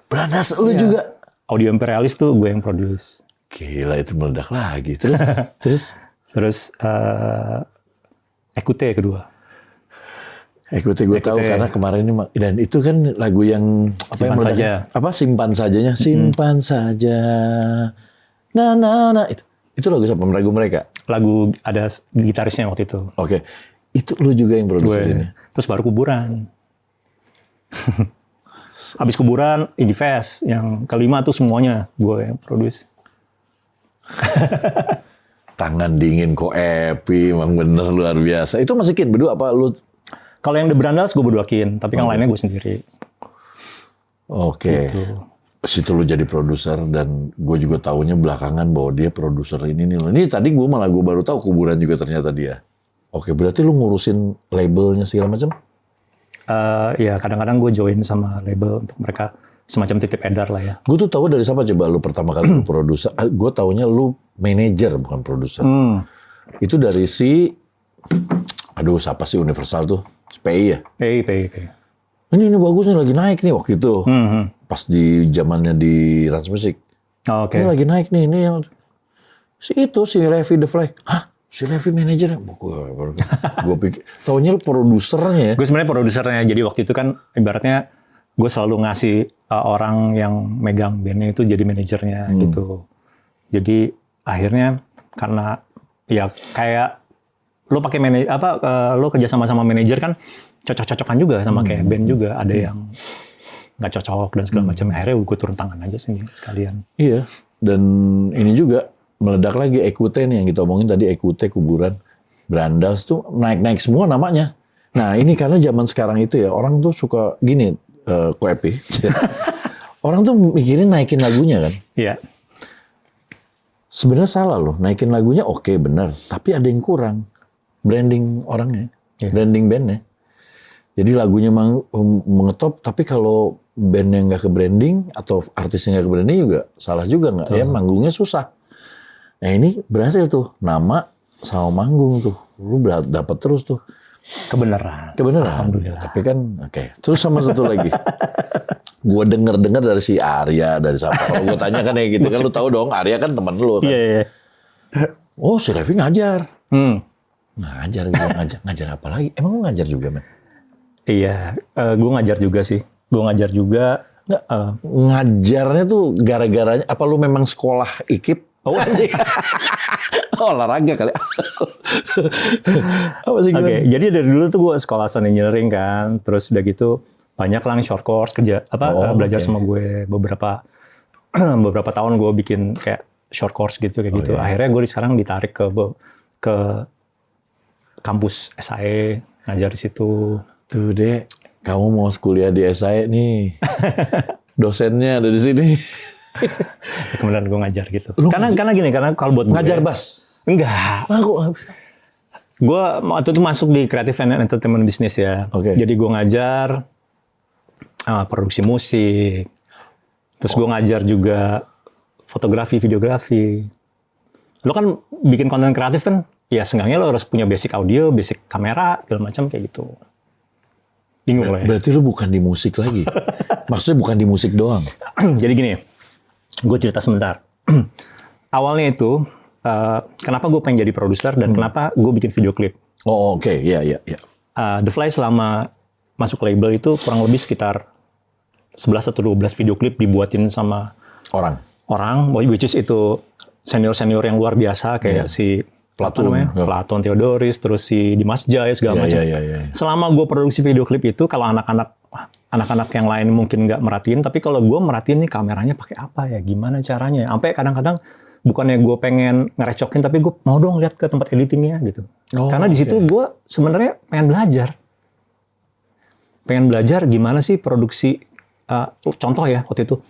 Brandas lu juga. Audio Imperialis tuh gue yang produce. Gila itu meledak lagi. Terus? Terus Ekute kedua. Ikuti gue tahu karena kemarin ini dan itu kan lagu yang apa Simpan yang meledak? saja. Apa simpan sajanya? Simpan saja. Nah. Itu lagu siapa? Lagu mereka. Lagu ada gitarisnya waktu itu. Oke. Itu lu juga yang produser ini. Terus baru Kuburan. Habis Kuburan, Indie Fest. Yang kelima tuh semuanya gue yang produce. Tangan dingin kok Epi, emang bener luar biasa. Itu masukin berdua apa lu? Kalau yang The Brandals gue berduakin, tapi yang lainnya gue sendiri. Oke. Situ lu jadi produser dan gue juga taunya belakangan bahwa dia produser ini nih. Ini tadi gue baru tahu Kuburan juga ternyata dia. Oke, berarti lu ngurusin labelnya segala macam? Ya kadang-kadang gue join sama label untuk mereka semacam titip edar lah ya. Gue tuh tahu dari siapa coba lu pertama kali lu produser? Gue taunya lu manajer bukan produser. Itu dari siapa sih Universal tuh? PI ya? PI. Ini bagus nih lagi naik nih waktu itu. Pas di zamannya di Rans Music. Oke. Ini lagi naik nih, ini yang si Levi The Fly. Hah? Si Levi manajernya? Gue pikir, taunya lu produsernya ya? Gue sebenarnya produsernya. Jadi waktu itu kan ibaratnya gue selalu ngasih orang yang megang bandnya itu jadi manajernya gitu. Jadi akhirnya karena ya kayak lo pakai lo kerja sama manajer kan cocok-cocokan juga sama kayak band juga. Ada yang nggak cocok dan segala macam. Akhirnya gue turun tangan aja sendiri sekalian. Iya. Dan ini juga meledak lagi Ekute nih yang kita omongin tadi, Ekute, Kuburan, Brandas tuh naik-naik semua namanya. Nah ini karena zaman sekarang itu ya orang tuh suka gini, Koepi. Orang tuh mikirin naikin lagunya kan. Iya. Sebenarnya salah loh, naikin lagunya oke benar, tapi ada yang kurang. Branding orangnya, branding bandnya. Jadi lagunya mengetop, tapi kalau bandnya nggak ke branding atau artisnya nggak ke branding juga salah juga nggak? Ya manggungnya susah. Nah ini berhasil tuh, nama sama manggung tuh, lu dapat terus tuh. Kebenaran. Alhamdulillah. Tapi kan oke. Terus sama satu lagi. Gue denger dari si Arya, dari siapa. Kalau gue tanya kan kayak gitu kan, lu tahu dong Arya kan teman lu kan. Iya. Oh si Levi ngajar. Ngajar apa lagi? Emang lu ngajar juga men? Iya, gue ngajar juga sih. Gue ngajar juga. Ngajarnya tuh gara-garanya, apa lu memang sekolah IKIP? Oh, olahraga kali. Apa sih Oke, jadi dari dulu tuh gue sekolah sound engineering kan, terus udah gitu banyak lah short course belajar sama gue beberapa tahun gue bikin kayak short course gitu kayak gitu. Akhirnya gue sekarang ditarik ke kampus SAE ngajar di situ. Tuh deh, kamu mau kuliah di SAE nih. Dosennya ada di sini. Kemudian gue ngajar gitu. Karena gini, karena kalau buat gue ngajar bass. Enggak. Gue waktu itu masuk di Creative and Entertainment Business ya. Oke. Jadi gue ngajar produksi musik. Terus gue ngajar juga fotografi, videografi. Lo kan bikin konten kreatif kan, ya seenggaknya lo harus punya basic audio, basic kamera, segala macam kayak gitu. Bingung lah ya. Berarti lo bukan di musik lagi. Maksudnya bukan di musik doang. Jadi gini, gue cerita sebentar. Awalnya itu, kenapa gue pengen jadi produser dan kenapa gue bikin video klip. Oh oke, iya. The Fly selama masuk label itu kurang lebih sekitar 11 atau 12 video klip dibuatin sama orang, which is itu senior-senior yang luar biasa kayak si Platon, Platon Theodoris, terus si Dimas Jaya segala macam. Iya. Selama gue produksi video klip itu, kalau anak-anak yang lain mungkin nggak merhatiin, tapi kalau gue merhatiin nih kameranya pakai apa ya, gimana caranya. Sampai kadang-kadang bukannya gue pengen ngerecokin, tapi gue mau dong lihat ke tempat editingnya gitu. Karena di situ gue sebenarnya pengen belajar gimana sih produksi. Contoh ya, waktu itu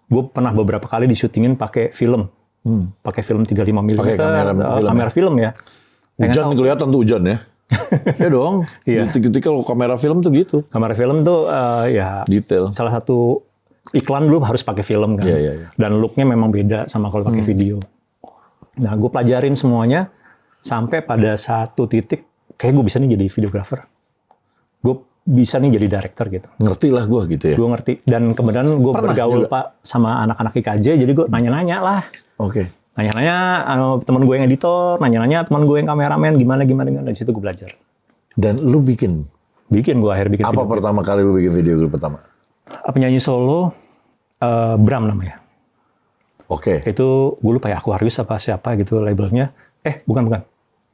gue pernah beberapa kali disyutingin pakai film. Pakai film 35 mm, Pakai kamera film ya. Hujan kelihatan tuh hujan ya. Ya dong. Iya. Detik-detik kalau kamera film tuh gitu. Kamera film tuh ya Detail. salah satu iklan lu harus pakai film kan. Iya. Dan looknya memang beda sama kalau pakai video. Nah, gue pelajarin semuanya sampai pada satu titik kayak gue bisa nih jadi videographer. Gue bisa nih jadi director gitu. Ngerti lah gue gitu ya. Gue ngerti. Dan kemudian gue bergaul juga Pak sama anak-anak IKJ, jadi gue nanya-nanya lah. Oke. Nanya-nanya teman gue yang editor, nanya-nanya teman gue yang kameramen, gimana. Dari situ gue belajar. Dan lu bikin Gue akhirnya bikin apa video. pertama kali lu bikin video klip pertama? Penyanyi solo, Bram namanya. Oke. Itu gue lupa ya, Aquarius apa siapa gitu labelnya. Bukan.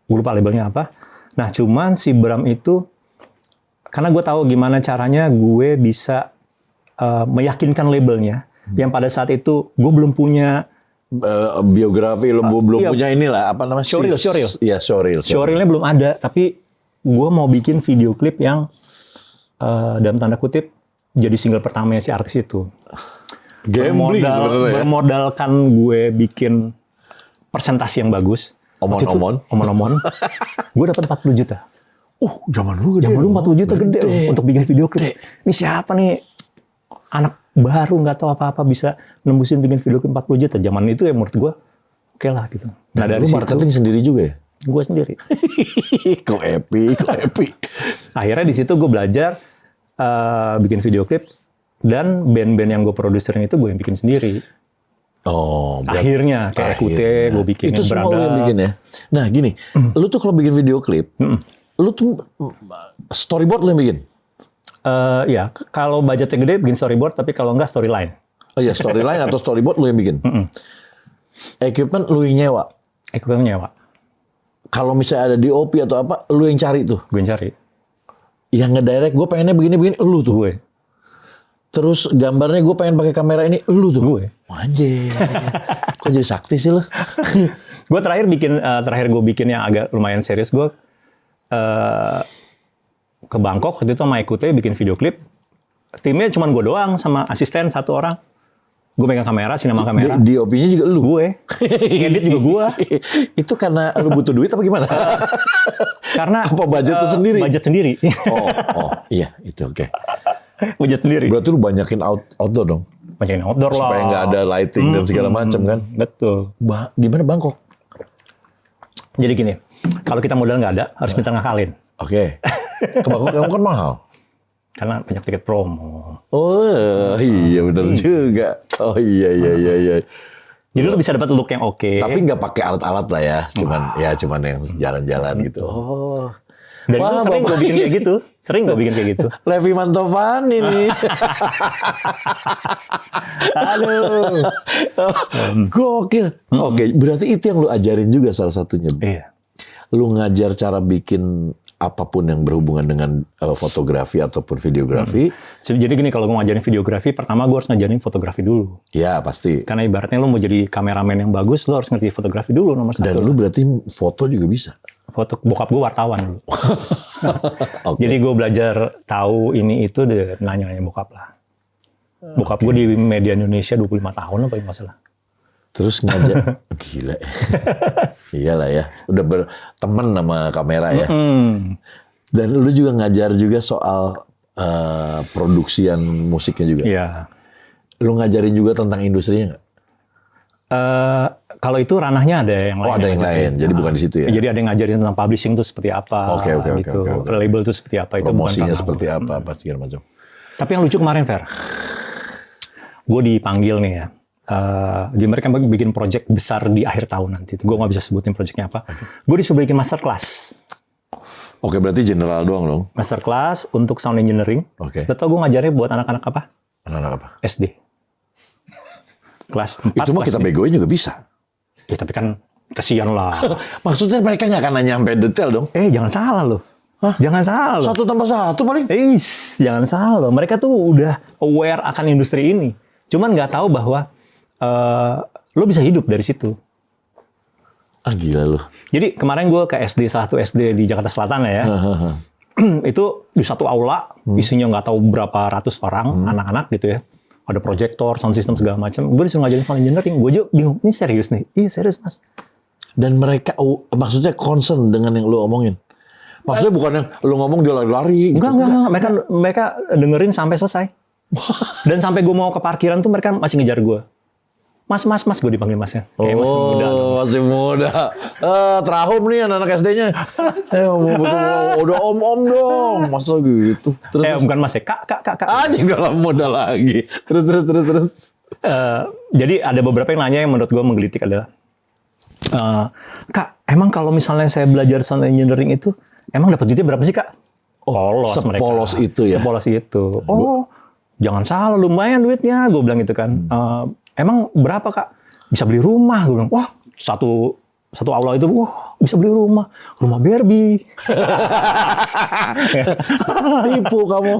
Gue lupa labelnya apa. Nah, cuman si Bram itu, karena gue tahu gimana caranya gue bisa meyakinkan labelnya. Yang pada saat itu gue belum punya Biografi lu belum iya. punya inilah apa namanya? Showreel. Iya, showreel. Showreel-nya belum ada, tapi gue mau bikin video klip yang dalam tanda kutip jadi single pertamanya si artis itu. Gambling sebenarnya ya. Bermodalkan gue bikin presentasi yang bagus. Omon-omon. Gue dapat 40 juta. Zaman dulu gede. Zaman dulu 40 juta gede untuk bikin video klip. Ini siapa nih? Anak baru nggak tahu apa-apa bisa nembusin bikin video klip 40 juta. Zaman itu ya menurut gue oke lah gitu. Nah, dari marketing sendiri juga ya? Gue sendiri. Kok happy. Akhirnya di situ gue belajar bikin video klip, dan band-band yang gue produserin itu gue yang bikin sendiri. Akhirnya kayak Kute gue bikin itu yang semua lu yang Beranda. bikin ya. Nah gini, lu tuh kalau bikin video klip, lu tuh storyboard lu yang bikin. Ya, kalau budgetnya gede bikin storyboard, tapi kalau enggak storyline. Oh iya, storyline atau storyboard lu yang bikin. Equipment lu yang nyewa. Equipment nyewa. Kalau misalnya ada DOP atau apa, lu yang cari tuh. Gue yang cari. Yang ngedirect gue pengennya begini lu tuh. Gue. Terus gambarnya gue pengen pakai kamera ini lu tuh. Gue. Anjir. Kok jadi sakti sih lu? Gue terakhir gue bikin yang agak lumayan serius. Gue ke Bangkok waktu itu sama Ekute bikin video klip. Timnya cuma gue doang sama asisten 1 orang. Gue pegang kamera, sinema kamera. DOP-nya juga lu? Gue. Ngedit juga gue. Itu karena lu butuh duit apa gimana? Karena apa budget tuh sendiri? Budget sendiri. Iya itu oke. Budget sendiri. Berarti lu banyakin outdoor dong? Banyakin outdoor lah. Supaya nggak ada lighting dan segala macam kan? Betul. Di mana Bangkok? Jadi gini, kalau kita modal nggak ada, harus minta ngakalin. Oke. Ke Bangkok kamu kan mahal. Karena banyak tiket promo. Oh iya benar juga. Oh iya. Jadi lu bisa dapat look yang oke. Tapi nggak pakai alat-alat lah ya, cuman yang jalan-jalan gitu. Oh. Dan itu sering gue bikin kayak gitu. Levi Mantovan ini. Aduh. Gokil. Oke, berarti itu yang lu ajarin juga salah satunya. Iya. Lu ngajar cara bikin apapun yang berhubungan dengan fotografi ataupun videografi. Jadi gini, kalau gue ngajarin videografi, pertama gue harus ngajarin fotografi dulu. Ya pasti. Karena ibaratnya lu mau jadi kameramen yang bagus, lu harus ngerti fotografi dulu nomor 1. Dan lu berarti foto juga bisa. Foto bokap gue wartawan dulu. Okay. Jadi gue belajar tahu ini itu dari nanya-nanya bokap lah. Bokap gue di media Indonesia 25 tahun apa nggak salah. Terus ngajar, gila. Iyalah ya, udah berteman sama kamera ya. Dan lu juga ngajar juga soal produksian musiknya juga. Iya. Lu ngajarin juga tentang industrinya nggak? Kalau itu ranahnya ada yang lain. Oh ada yang lain, jadi bukan di situ ya? Jadi ada yang ngajarin tentang publishing itu seperti apa, Oke. label itu seperti apa, promosinya itu seperti apa segala macam. Tapi yang lucu kemarin, Fer, gue dipanggil nih ya. Di mereka bikin project besar di akhir tahun nanti. Gue nggak bisa sebutin projectnya apa. Gue disuruh bikin masterclass. Oke, berarti general doang dong? Masterclass untuk sound engineering. Oke. Lo tau gue ngajarnya buat anak-anak apa? Anak-anak apa? SD. Kelas 4. Itu mah kita begoin juga bisa. Ya tapi kan kesian lah. Maksudnya mereka nggak akan nanya sampai detail dong? Jangan salah loh. Jangan salah loh. 1+1 paling. Jangan salah loh. Mereka tuh udah aware akan industri ini. Cuman nggak tahu bahwa lo bisa hidup dari situ. Gila lo. Jadi kemarin gue ke salah satu SD di Jakarta Selatan ya. Itu di satu aula, isinya nggak tahu berapa ratus orang, anak-anak gitu ya. Ada proyektor, sound system segala macam. Gue disuruh ngajarin sound engineering. Gue juga bingung, ini serius nih? Iya serius mas. Dan mereka, maksudnya concern dengan yang lu omongin? Maksudnya bukan yang lu ngomong dia lari-lari gitu? Enggak. Mereka dengerin sampai selesai. Dan sampai gue mau ke parkiran tuh mereka masih ngejar gue. Mas, gue dipanggil masnya. Kayak masih muda. Masih muda. Terahum nih anak-anak SD-nya. Udah om-om dong. Masa gitu? Terus. Bukan mas ya, kak. Anjing dalam muda lagi. Terus. Jadi ada beberapa yang nanya yang menurut gue menggelitik adalah, Kak, emang kalau misalnya saya belajar sound engineering itu, emang dapat duitnya berapa sih kak? Sepolos itu ya? Sepolos itu. Jangan salah, lumayan duitnya. Gue bilang gitu kan. Emang berapa kak? Bisa beli rumah. Gue bilang, wah satu aula itu, wah bisa beli rumah Barbie. Tipu kamu.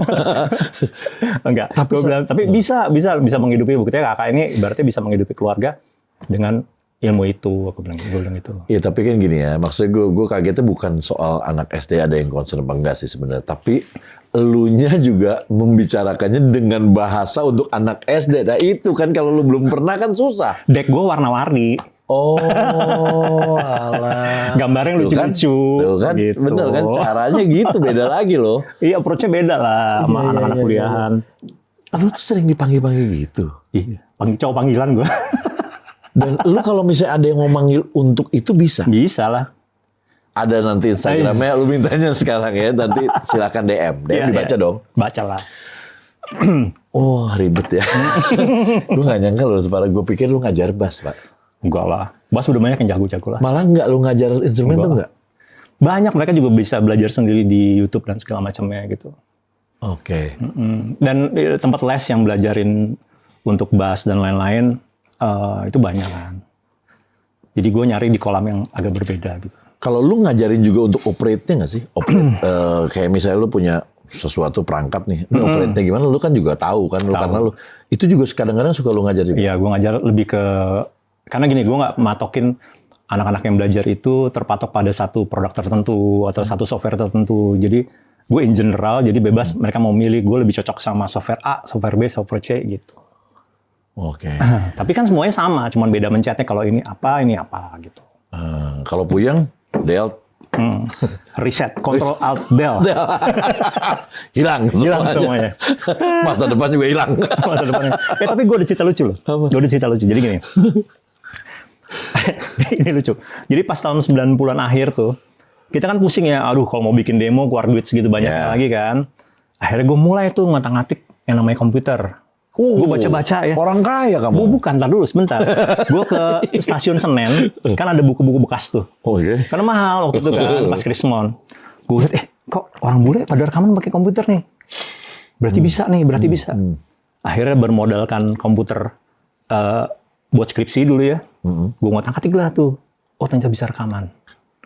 Enggak. Gue bilang, tapi bisa menghidupi. Buktinya kakak ini berarti bisa menghidupi keluarga dengan ilmu itu. Gue bilang itu. Iya tapi kan gini ya, maksudnya gue kagetnya bukan soal anak SD ada yang concern apa enggak sih sebenarnya, tapi elunya juga membicarakannya dengan bahasa untuk anak SD. Nah itu kan kalau lu belum pernah kan susah. Deck gue warna-warni. Alah. Gambarnya lucu-lucu. Tuh kan, gitu. Bener kan, caranya gitu, beda lagi loh. Iya, approach-nya beda lah sama anak-anak kuliahan. Lu tuh sering dipanggil-panggil gitu? Iya, cowok panggilan gue. Dan lu kalau misalnya ada yang mau manggil untuk itu bisa? Bisa lah. Ada nanti Instagramnya, lu mintanya sekarang ya, nanti silakan DM dibaca dong. Baca lah. Oh ribet ya. Lu gak nyangka lu separah gue pikir lu ngajar bass Pak. Enggak lah. Bass udah banyak yang jago-jago lah. Malah enggak lu ngajar instrumen tuh enggak? Banyak, mereka juga bisa belajar sendiri di YouTube dan segala macamnya gitu. Oke. Dan tempat les yang belajarin untuk bass dan lain-lain itu banyak kan. Jadi gue nyari di kolam yang agak berbeda gitu. Kalau lu ngajarin juga untuk operate-nya nggak sih? Operate, kayak misalnya lu punya sesuatu perangkat nih, operate-nya gimana? Lu kan juga tahu kan, karena lu itu juga kadang-kadang suka lu ngajar juga. Iya, gue ngajar lebih ke, karena gini, gue nggak matokin anak-anak yang belajar itu terpatok pada satu produk tertentu atau satu software tertentu. Jadi gue in general, jadi bebas mereka mau milih. Gue lebih cocok sama software A, software B, software C gitu. Oke. Tapi kan semuanya sama, cuman beda mencetnya. Kalau ini apa gitu. Kalau Puyang, Del, reset, Control Alt Del. Hilang semuanya. Masa depan juga hilang. Masa depannya. Tapi gue ada cerita lucu loh. Gue ada cerita lucu. Jadi gini. Ini lucu. Jadi pas tahun 90-an akhir tuh, kita kan pusing ya. Aduh, kalau mau bikin demo, keluar duit segitu banyak lagi kan. Akhirnya gue mulai tuh ngatik-ngatik yang namanya komputer. Gue baca-baca ya. Orang kaya kamu. Bukan, ntar dulu sebentar. Gue ke stasiun Senen, kan ada buku-buku bekas tuh. Oh iya? Karena mahal waktu itu kan, pas Krismon. Gue lihat, kok orang bule pada rekaman pakai komputer nih? Berarti bisa nih, bisa. Akhirnya bermodalkan komputer buat skripsi dulu ya. Gue ngotak-ngatik lah tuh. Oh ternyata bisa rekaman.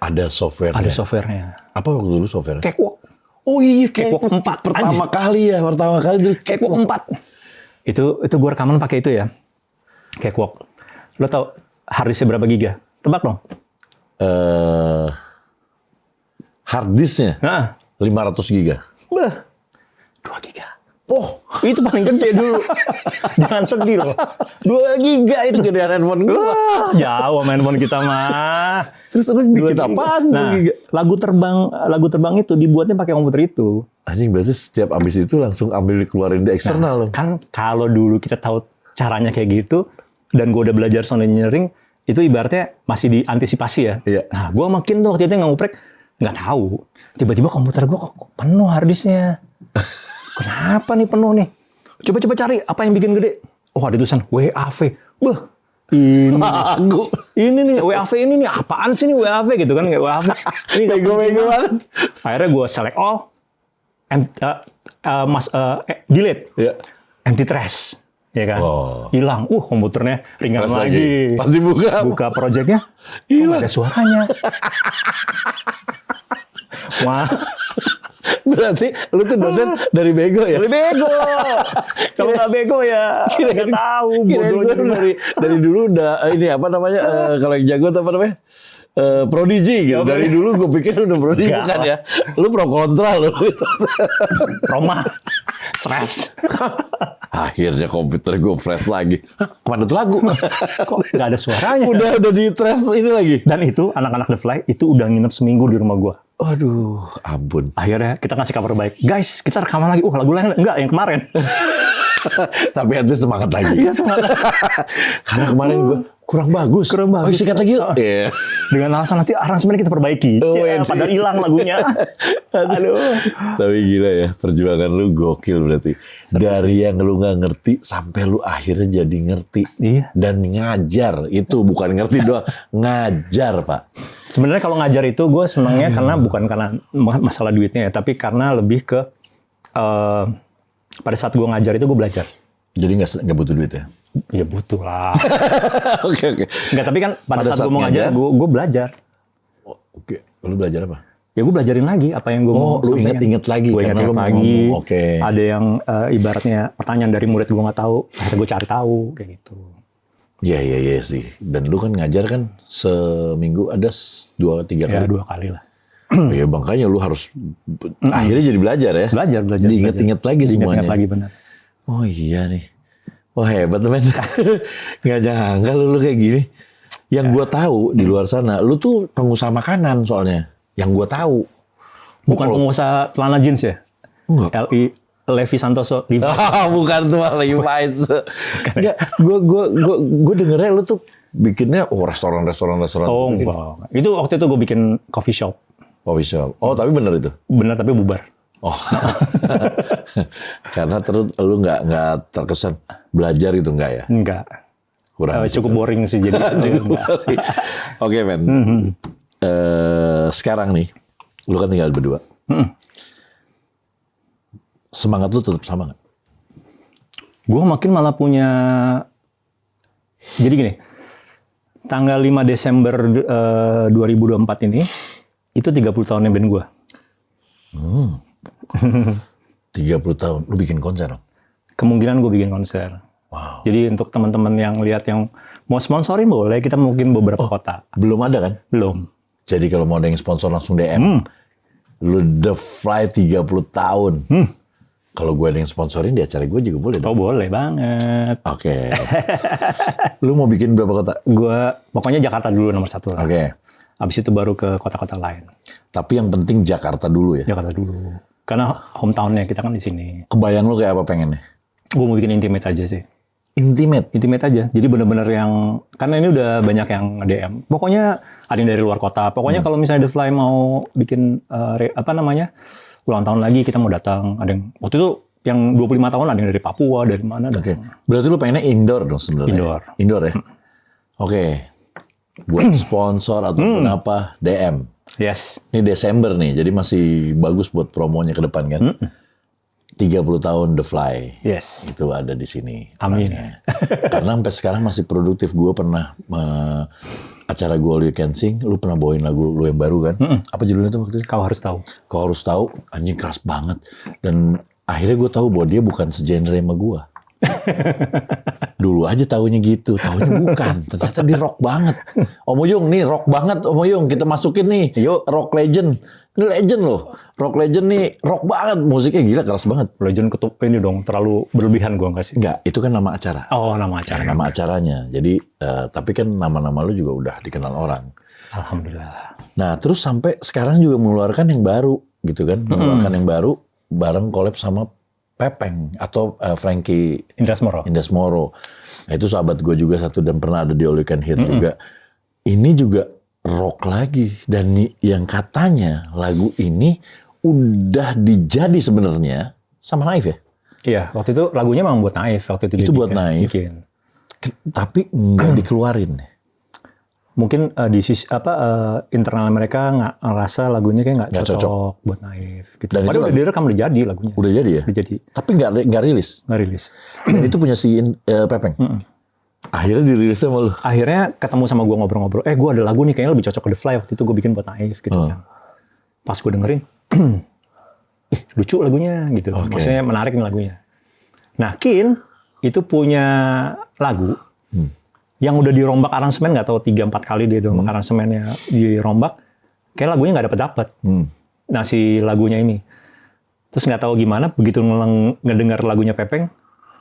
Ada software. Ada softwarenya. Apa waktu dulu software? Cakewalk. Oh iya, Cakewalk 4. Pertama kali dulu Cakewalk 4. Itu gue rekaman pakai itu ya. Cakewalk. Lo tau harddisknya berapa giga? Tebak dong. Harddisknya? 500 giga. 2 giga. Oh, itu paling gede dulu. Jangan sedih loh. 2 giga itu. Gedean handphone gue. Jauh sama handphone kita mah. Terus lu bikin apaan? Nah, lagu terbang itu dibuatnya pakai komputer itu. Anjing, berarti setiap abis itu langsung ambil keluarin di eksternal loh. Kan kalau dulu kita tahu caranya kayak gitu, dan gue udah belajar sound engineering, itu ibaratnya masih diantisipasi ya. Iya. Nah, gue makin tuh waktu itu nguprek, nggak tahu. Tiba-tiba komputer gue kok penuh harddisknya. Kenapa nih penuh nih? Coba cari apa yang bikin gede. Oh ada tulisan WAV. Ini nih WAV ini nih apaan sih nih WAV gitu kan, kayak WAV. Ini bego banget. Akhirnya gue select all, delete, empty trash. ya kan? Oh. Hilang. Komputernya ringan Press lagi. Pasti buka. Buka projectnya, kok nggak ada suaranya. Wah, Berarti lu tuh dosen dari bego ya? dari bego. Kalau nggak bego ya nggak tahu. Kirain gue Bodohnya. dari dulu udah ini apa namanya kalau yang jago tuh apa namanya? Prodigi gitu. Dari dulu gue pikir udah prodigi Enggak. kan ya. Lu pro kontra lu. Roma, stres. Akhirnya komputer gue fresh lagi. Hah, kemana tuh lagu? Kok nggak ada suaranya? udah di trash ini lagi. Dan itu anak-anak The Fly itu udah nginep seminggu di rumah gua. Aduh, ampun. Akhirnya kita ngasih kabar baik. Guys, kita rekaman lagi. Lagu lain enggak yang kemarin. Tapi at least semangat lagi. Iya, semangat. Karena kemarin gue kurang bagus. Kurang bagus. Oh, sikat lagi yuk. Iya. Dengan alasan nanti aransemennya kita perbaiki. Oh, Ya, iya. padahal hilang lagunya. Aduh. Tapi gila ya, perjuangan lu gokil berarti. Dari yang lu nggak ngerti sampai lu akhirnya jadi ngerti. Iya. Dan ngajar. Itu bukan ngerti doang, ngajar, Pak. Sebenarnya kalau ngajar itu gue senangnya karena bukan karena masalah duitnya ya, tapi karena lebih ke pada saat gue ngajar itu gue belajar. Jadi nggak butuh duit ya? Ya butuh lah. Oke. Enggak, tapi kan pada saat gue mau ngajar, gue belajar. Oh, oke, lu belajar apa? Ya gue belajarin lagi apa yang gue mau. Lu inget-inget lagi Gue karena inget lu mau lagi. ngomong. Oke. Ada yang ibaratnya pertanyaan dari murid gue nggak tahu, akhirnya gue cari tahu kayak gitu. Iya sih. Dan lu kan ngajar kan seminggu ada 2-3 Ya kali. 2 kali lah. Ya makanya lu harus akhirnya jadi belajar ya. Belajar. Diinget-inget lagi semuanya. Diinget lagi benar. Oh iya nih. Wah hebat men. Nggak nyangka lu kayak gini. Yang gua tahu di luar sana, lu tuh pengusaha makanan soalnya. Yang gua tahu. Bukan pengusaha celana jeans ya? Enggak. Levi Santoso. Bukan tuh lagi fight. Enggak, gua dengernya lu tuh bikinnya restoran. Oh enggak. Itu waktu itu gue bikin coffee shop. Coffee shop. Oh, tapi bener itu. Benar tapi bubar. Oh. Karena terus lu nggak terkesan belajar gitu enggak ya? Enggak. Kurang. Cukup boring sih jadi. Oke, men. Sekarang nih, lu kan tinggal berdua. Semangat lu tetap sama nggak? Gue makin malah punya. Jadi gini, tanggal 5 Desember 2024 ini, itu 30 tahunnya band gue. 30 tahun, lu bikin konser dong? Kemungkinan gue bikin konser. Wow. Jadi untuk teman-teman yang lihat yang mau sponsorin boleh, kita mungkin beberapa kota. Belum ada kan? Belum. Jadi kalau mau ada yang sponsor langsung DM. Lu The Fly 30 tahun. Kalau gue ada yang sponsorin di acara gue juga boleh dong? Oh boleh banget. Oke. Lu mau bikin berapa kota? Gue pokoknya Jakarta dulu nomor 1 lah. Oke. Habis itu baru ke kota-kota lain. Tapi yang penting Jakarta dulu ya? Jakarta dulu. Karena hometown-nya kita kan di sini. Kebayang lu kayak apa pengennya? Gue mau bikin intimate aja sih. Intimate? Intimate aja. Jadi bener-bener yang, karena ini udah banyak yang DM. Pokoknya ada yang dari luar kota. Pokoknya kalau misalnya The Fly mau bikin, ulang tahun lagi kita mau datang. Ada yang, waktu itu yang 25 tahun ada yang dari Papua, dari mana. Oke. Berarti lu pengennya indoor dong sebenarnya? Indoor. Indoor ya? Oke. Buat sponsor ataupun apa, DM. Yes. Ini Desember nih, jadi masih bagus buat promonya ke depan kan? 30 tahun The Fly. Yes. Itu ada di sini. Amin. orangnya. Karena sampai sekarang masih produktif. Gue pernah acara gue All You Can Sing, lu pernah bawain lagu lu yang baru kan? Apa judulnya tuh waktu itu? Kau harus tahu. Kau harus tahu, anjing keras banget. Dan akhirnya gue tahu bahwa dia bukan segenre sama gue. Dulu aja taunya gitu, taunya bukan. Ternyata dia rock banget. Om Uyung nih rock banget, Om Uyung kita masukin nih. Yuk. Rock legend. Ini legend loh. Rock legend nih rock banget. Musiknya gila keras banget. Legend ketup ini dong, terlalu berlebihan gua nggak sih? Enggak, itu kan nama acara. Oh, nama acara. Nama acaranya. Jadi, tapi kan nama-nama lu juga udah dikenal orang. Alhamdulillah. Nah, terus sampai sekarang juga mengeluarkan yang baru, gitu kan? Mengeluarkan yang baru, bareng collab sama Pepeng atau Frankie Indras Moro. Indas Moro. Nah, itu sahabat gue juga satu dan pernah ada di All You Can Hear juga. Ini juga rock lagi. Dan yang katanya lagu ini udah dijadi sebenarnya sama Naif ya? Iya, waktu itu lagunya memang buat Naif. Waktu itu Itu dia buat Naif. bikin. Tapi nggak dikeluarin. mungkin di sisi internal mereka nggak ngerasa lagunya kayak Nggak nggak cocok. cocok buat Naif gitu. Dan itu Padahal udah direkam, udah jadi lagunya. Udah jadi ya? Udah jadi, Tapi nggak rilis. nggak rilis. Dan itu punya si Pepeng. Akhirnya dirilisnya sama lu. Akhirnya ketemu sama gue ngobrol-ngobrol. Gue ada lagu nih kayaknya lebih cocok ke The Fly, waktu itu gue bikin buat Naif gitu kan. Pas gue dengerin, lucu lagunya gitu. Oke. Maksudnya menarik nih lagunya. Nah, Kin itu punya lagu yang udah dirombak aransemen, nggak tahu 3-4 kali dia dirombak aransemennya dirombak. Kayak lagunya nggak dapet. Nah, si lagunya ini. Terus nggak tahu gimana, begitu ngedengar lagunya Pepeng,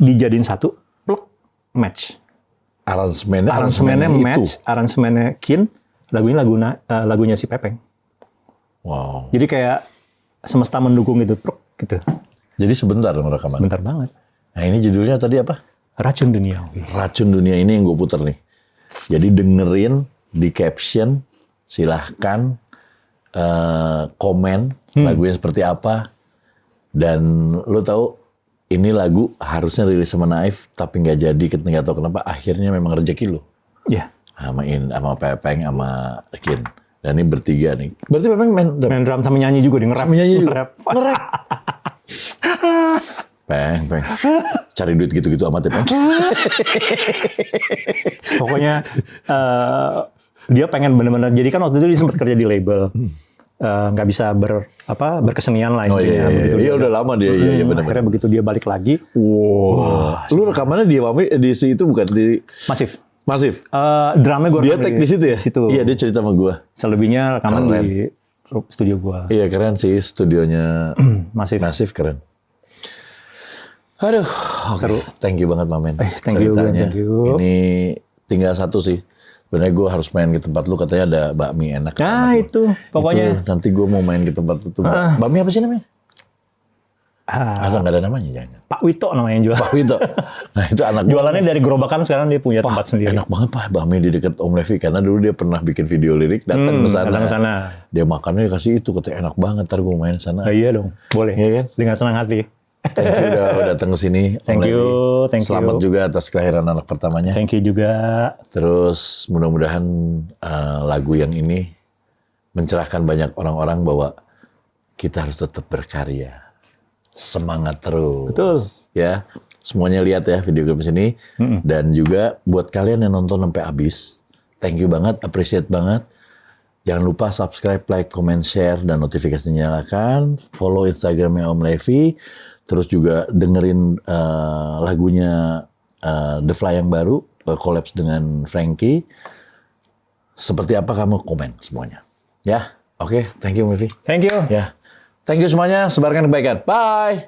dijadiin satu, pluk, match. Aransemennya match, aransemennya Kin, lagunya lagunya si Pepeng. Wow. Jadi kayak semesta mendukung gitu, pluk, gitu. Jadi sebentar rekaman. Bentar banget. Nah ini judulnya tadi apa? Racun Duniawi. Racun Dunia, ini yang gue puter nih. Jadi dengerin di caption, silahkan komen lagunya seperti apa. Dan lo tahu ini lagu harusnya rilis sama Naif, tapi nggak jadi, nggak tahu kenapa. Akhirnya memang rezeki lo. Iya. Sama Pepeng, sama Kin. Dan ini bertiga nih. Berarti Pepeng Main drum sama nyanyi juga, di nge-rap. sama nyanyi juga. Nge-rap. Nge-rap. Peng. Cari duit gitu-gitu amat ya, Peng. Pokoknya dia pengen bener-bener, jadi kan waktu itu dia sempat kerja di label. Nggak bisa berkesenian lah Oh intinya. iya, Begitu iya dia udah lama dia, iya benar. akhirnya begitu dia balik lagi, Wow. Lu rekamannya di si itu bukan di masif. Masif. Drumnya gue Dia tag di situ ya? Situ. Iya, dia cerita sama gua. Selebihnya rekaman Keren. di studio gua. Iya, keren sih studionya. Masif. Masif keren. Aduh, oke. Seru. Thank you banget Mamen. Thank you, ceritanya. thank you. Ini tinggal satu sih. Sebenarnya gue harus main ke tempat lu, katanya ada bakmi enak. Nah itu, pokoknya. Itu, nanti gue mau main ke tempat itu. Bakmi apa sih namanya? Nggak ada namanya jangan. Pak Wito namanya yang jual. Pak Wito. Nah itu anak gua. Jualannya dari gerobakan, sekarang dia punya Wah, tempat sendiri. enak banget Pak bakmi di dekat Om Levi, karena dulu dia pernah bikin video lirik, datang ke sana. Dia makannya dikasih itu, katanya enak banget, ntar gue main sana. Iya dong, boleh. Iya kan? Dengan senang hati. Thank you udah datang ke sini. Om Thank you, Levi. thank you. Selamat juga atas kelahiran anak pertamanya. Thank you juga. Terus mudah-mudahan lagu yang ini mencerahkan banyak orang-orang bahwa kita harus tetap berkarya. Semangat terus. Betul. Ya, semuanya lihat ya video klip ini. Dan juga buat kalian yang nonton sampai habis, thank you banget, appreciate banget. Jangan lupa subscribe, like, comment, share, dan notifikasinya nyalakan. Follow Instagramnya Om Levi. Terus juga dengerin lagunya The Fly yang baru, collabs dengan Frankie. Seperti apa kamu komen semuanya. Ya, oke, thank you Om Levi. Thank you. Ya, thank you semuanya, sebarkan kebaikan. Bye.